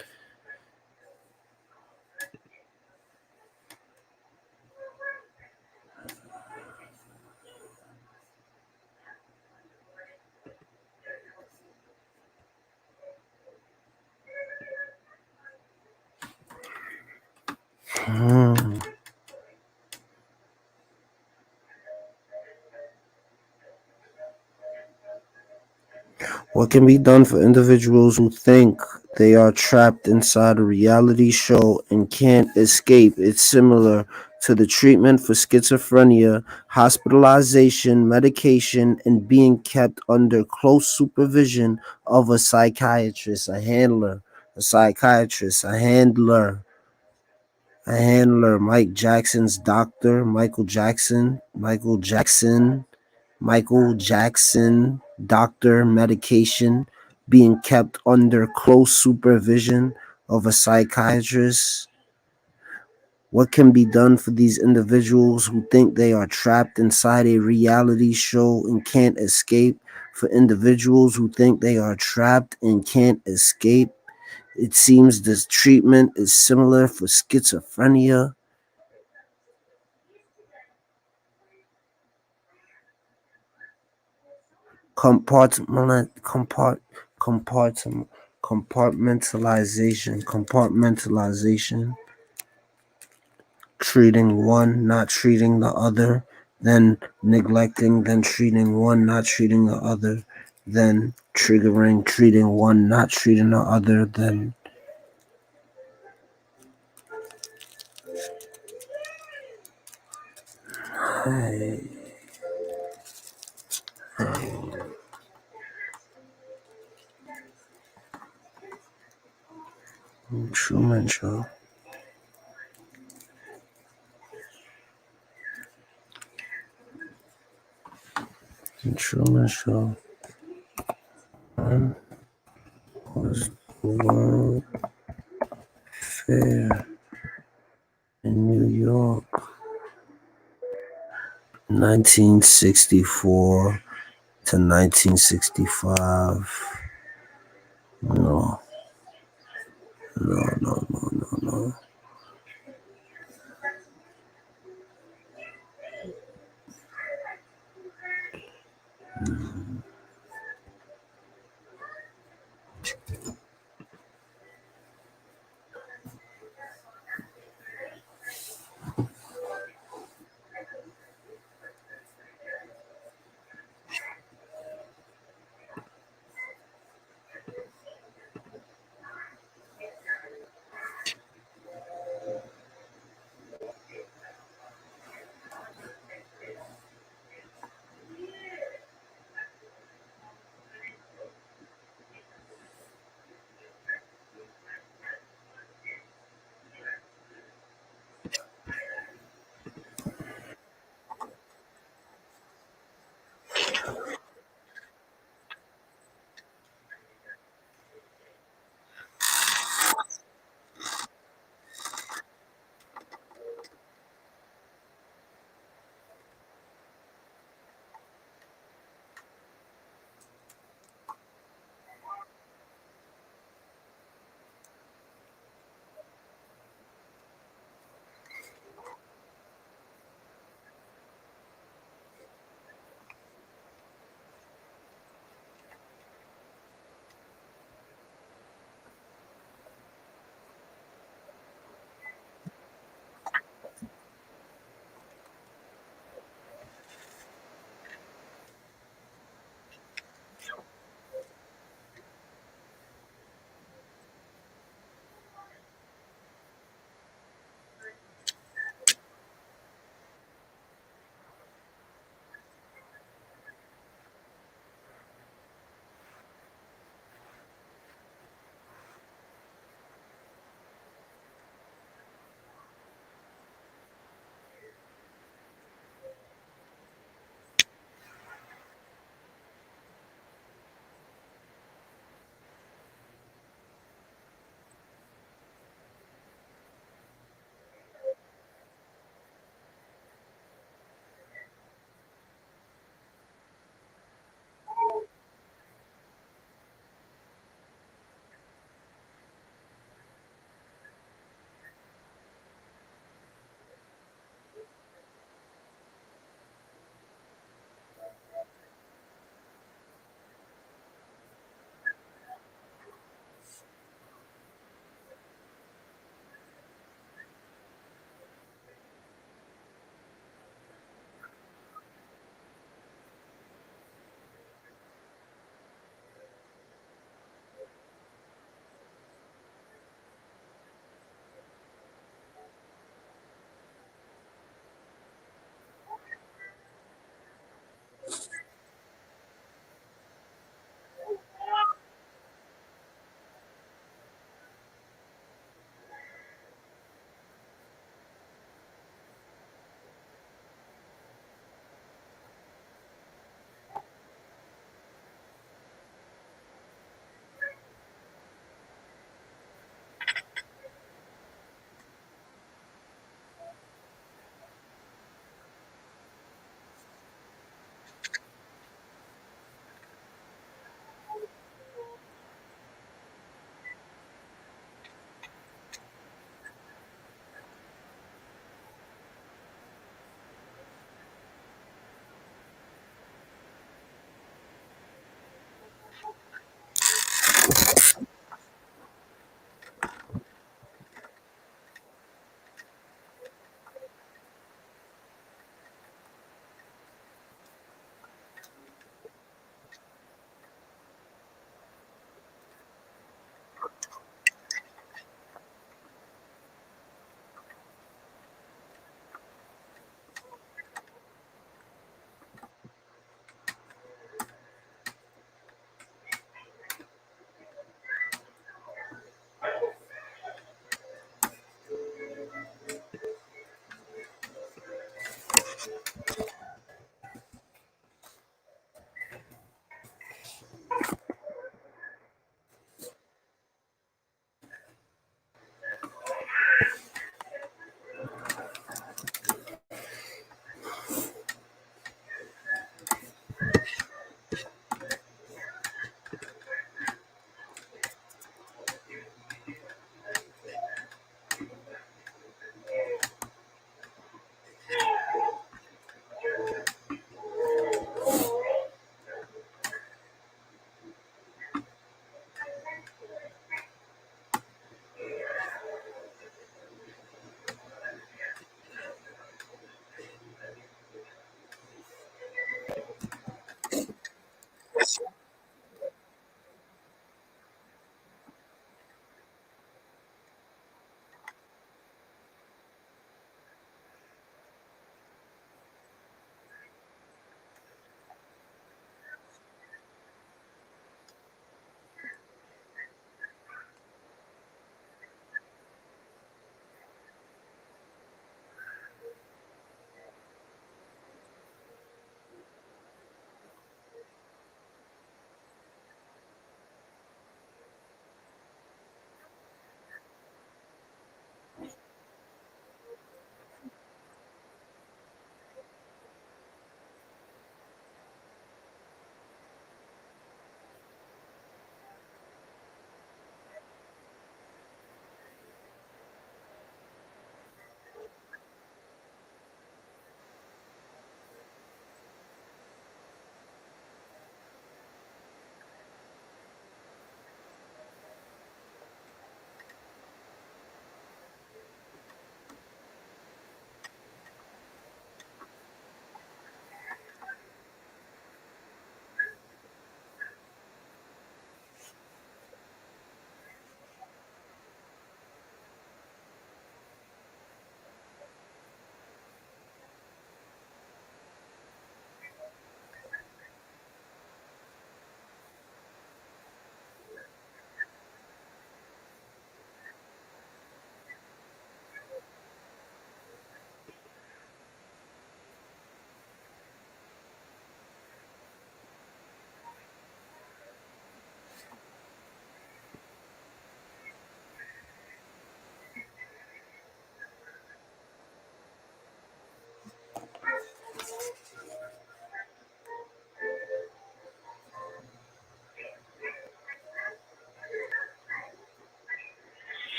What can be done for individuals who think they are trapped inside a reality show and can't escape? It's similar to the treatment for schizophrenia, hospitalization, medication, and being kept under close supervision of a psychiatrist, a handler, a psychiatrist, a handler, Mike Jackson's doctor, Michael Jackson, doctor, medication, being kept under close supervision of a psychiatrist. What can be done for these individuals who think they are trapped inside a reality show and can't escape? For individuals who think they are trapped and can't escape, it seems this treatment is similar for schizophrenia. Compartment, compart, compartment, compartmentalization, treating one, not treating the other, then neglecting, then treating one, not treating the other, then triggering, treating one, not treating the other, then hey, Truman Show. Truman Show. Was World Fair in New York, 1964 to 1965. No, no.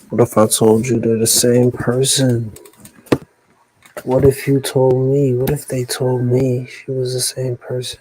What if I told you they're the same person? What if you told me? What if they told me she was the same person?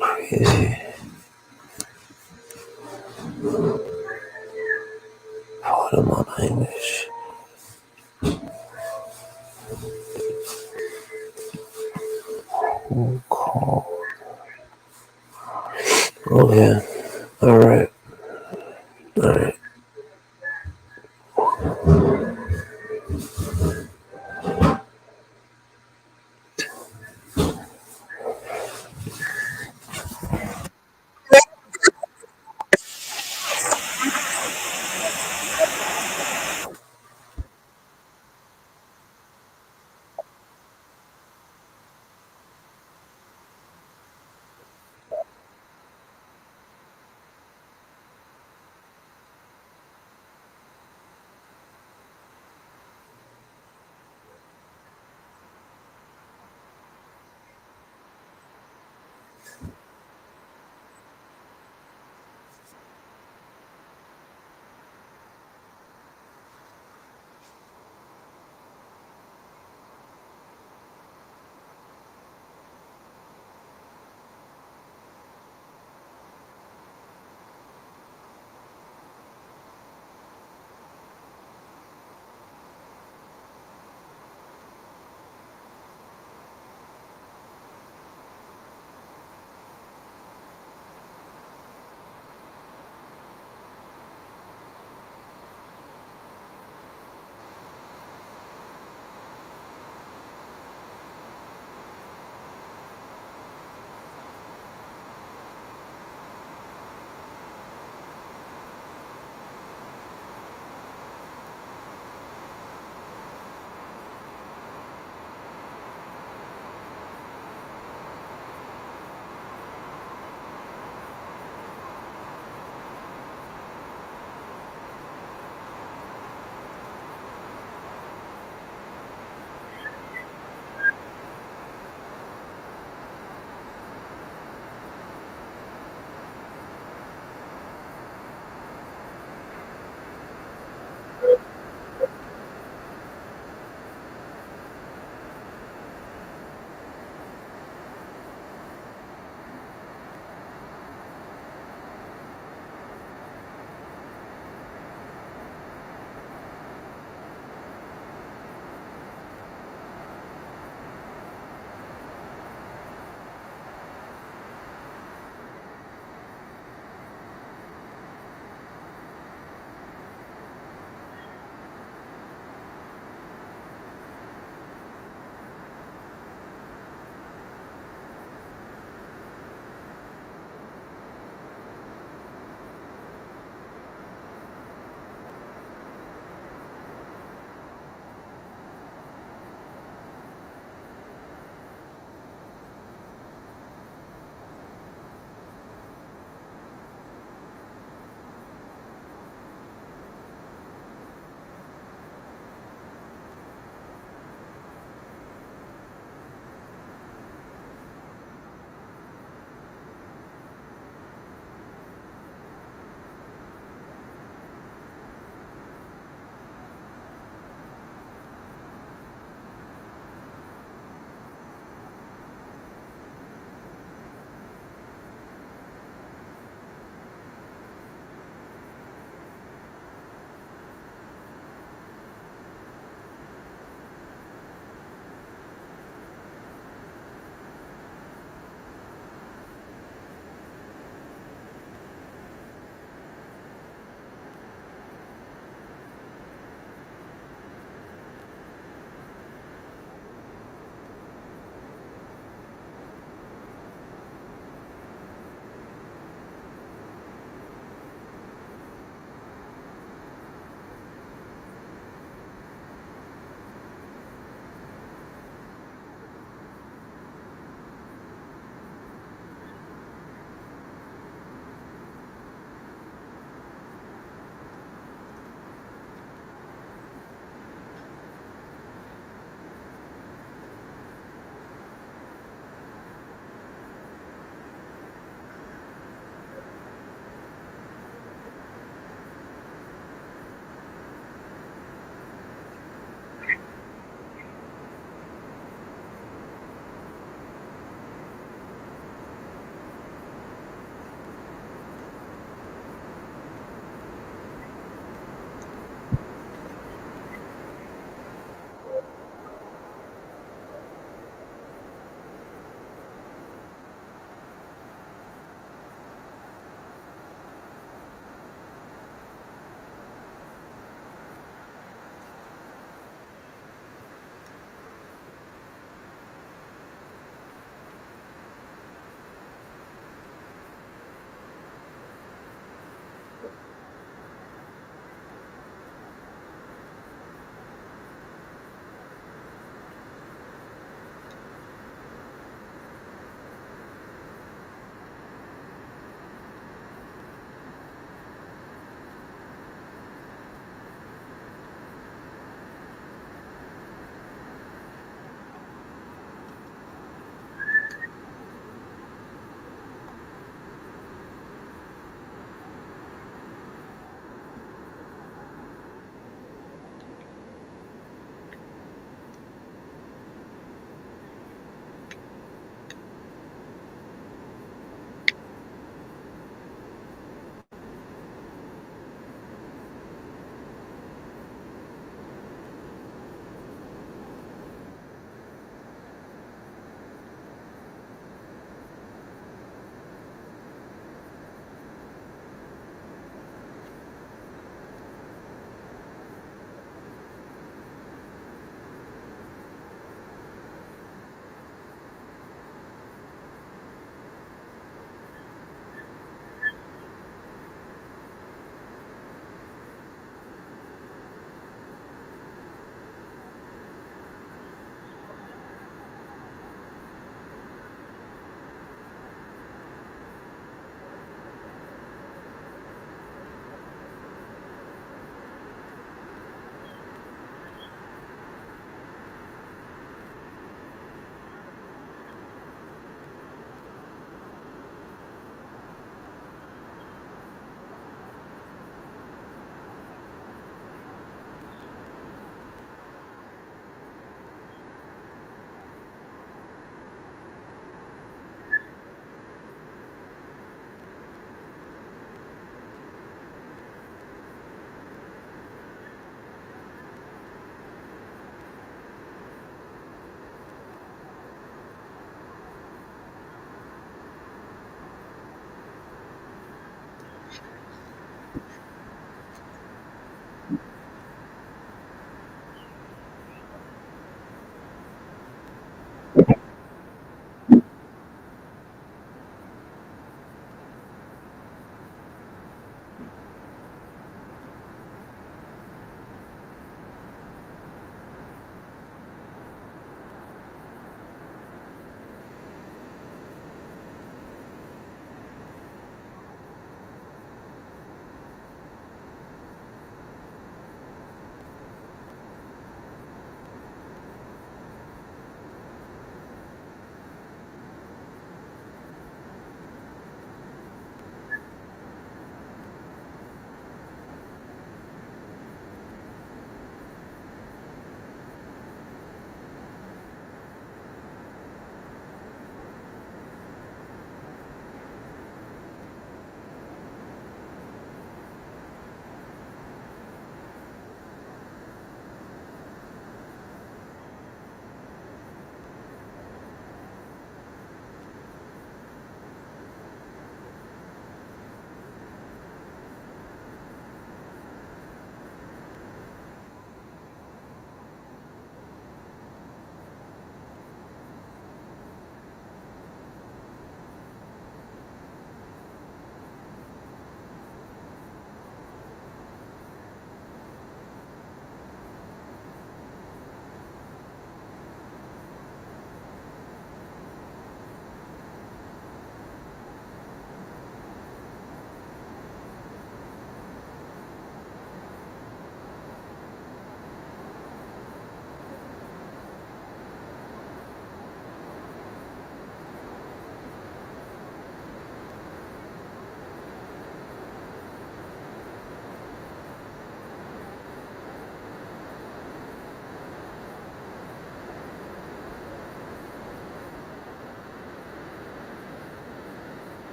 Crazy. What am I English? Call. Oh yeah. All right. All right.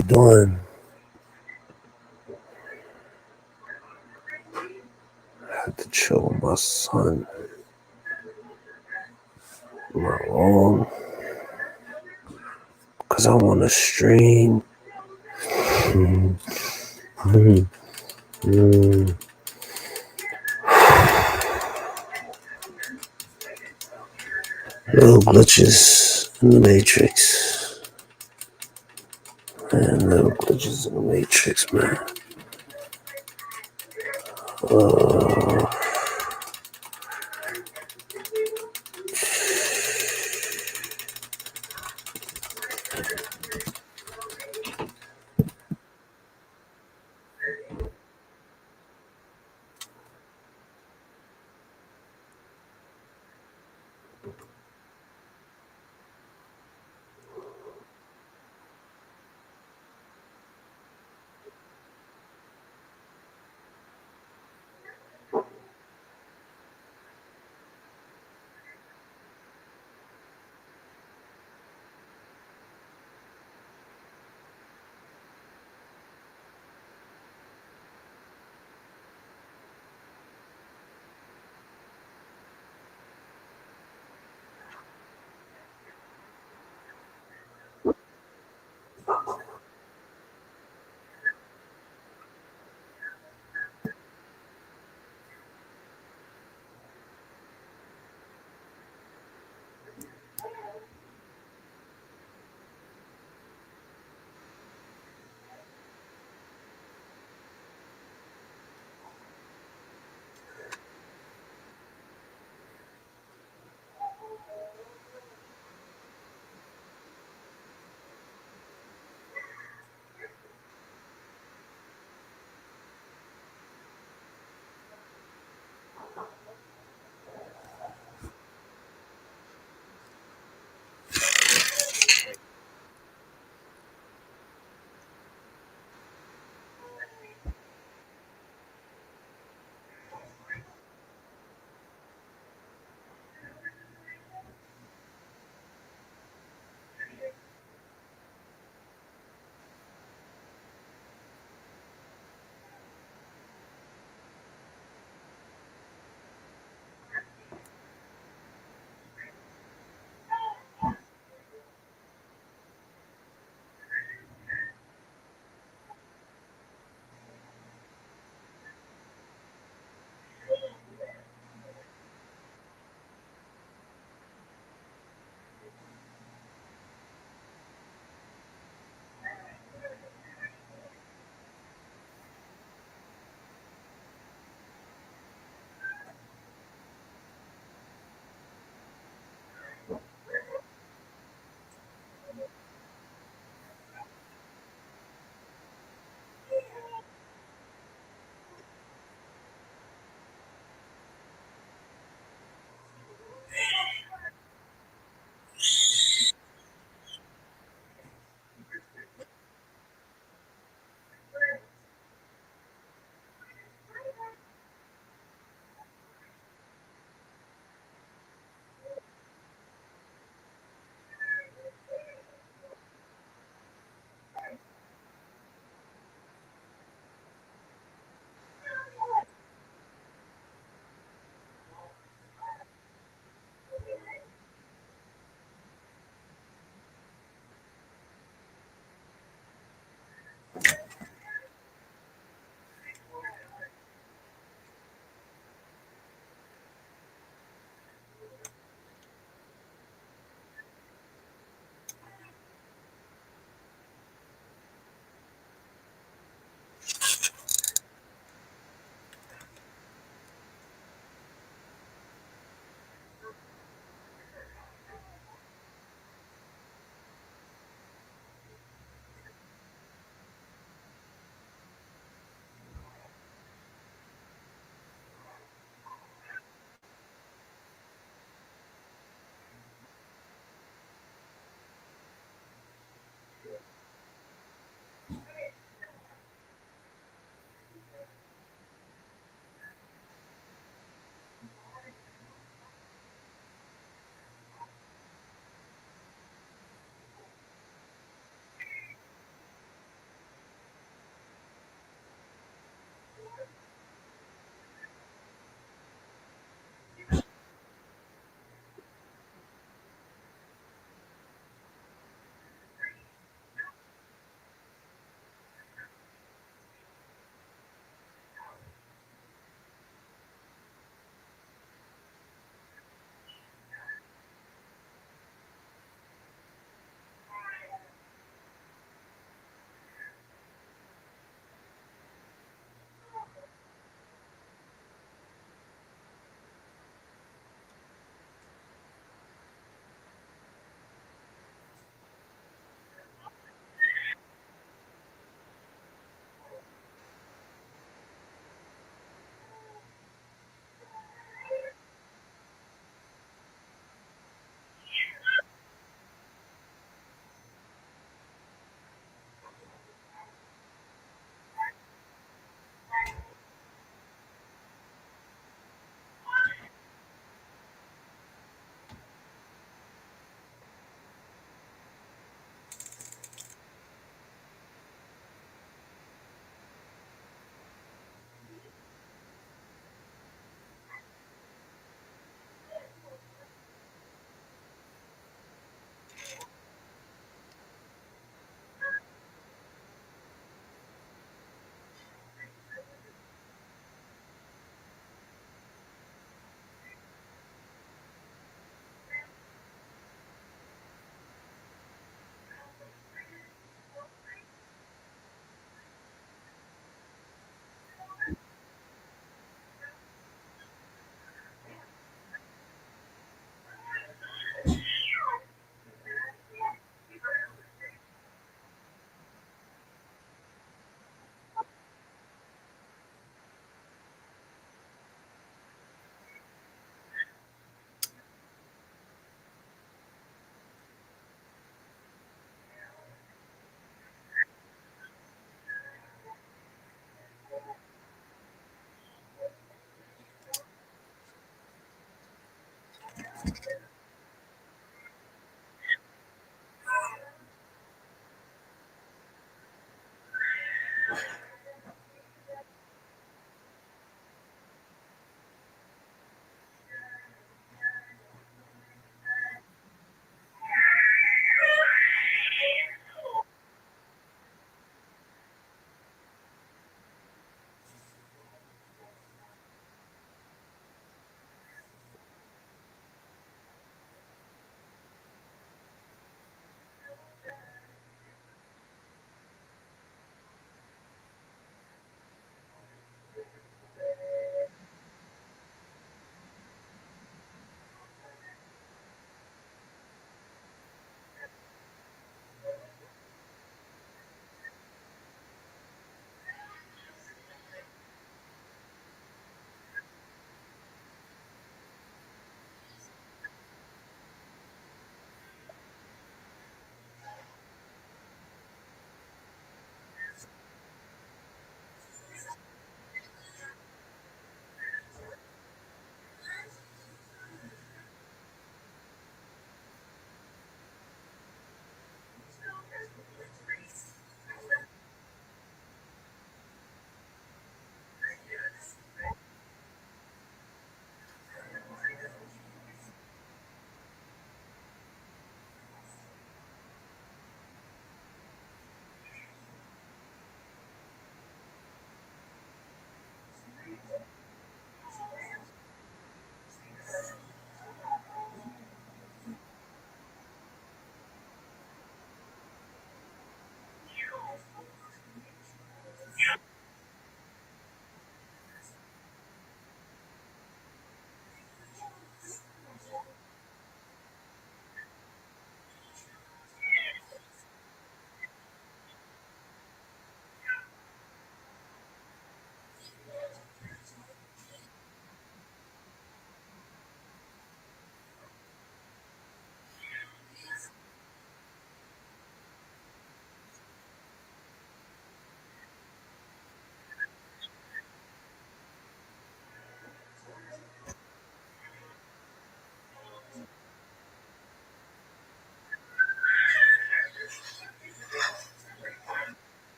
you doing? I had to chill with my son. Am I wrong? Because I want to stream. Little glitches in the matrix. Man, little glitches in the matrix, man.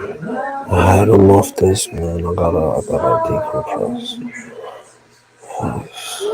I had him off this, man. I gotta decompress.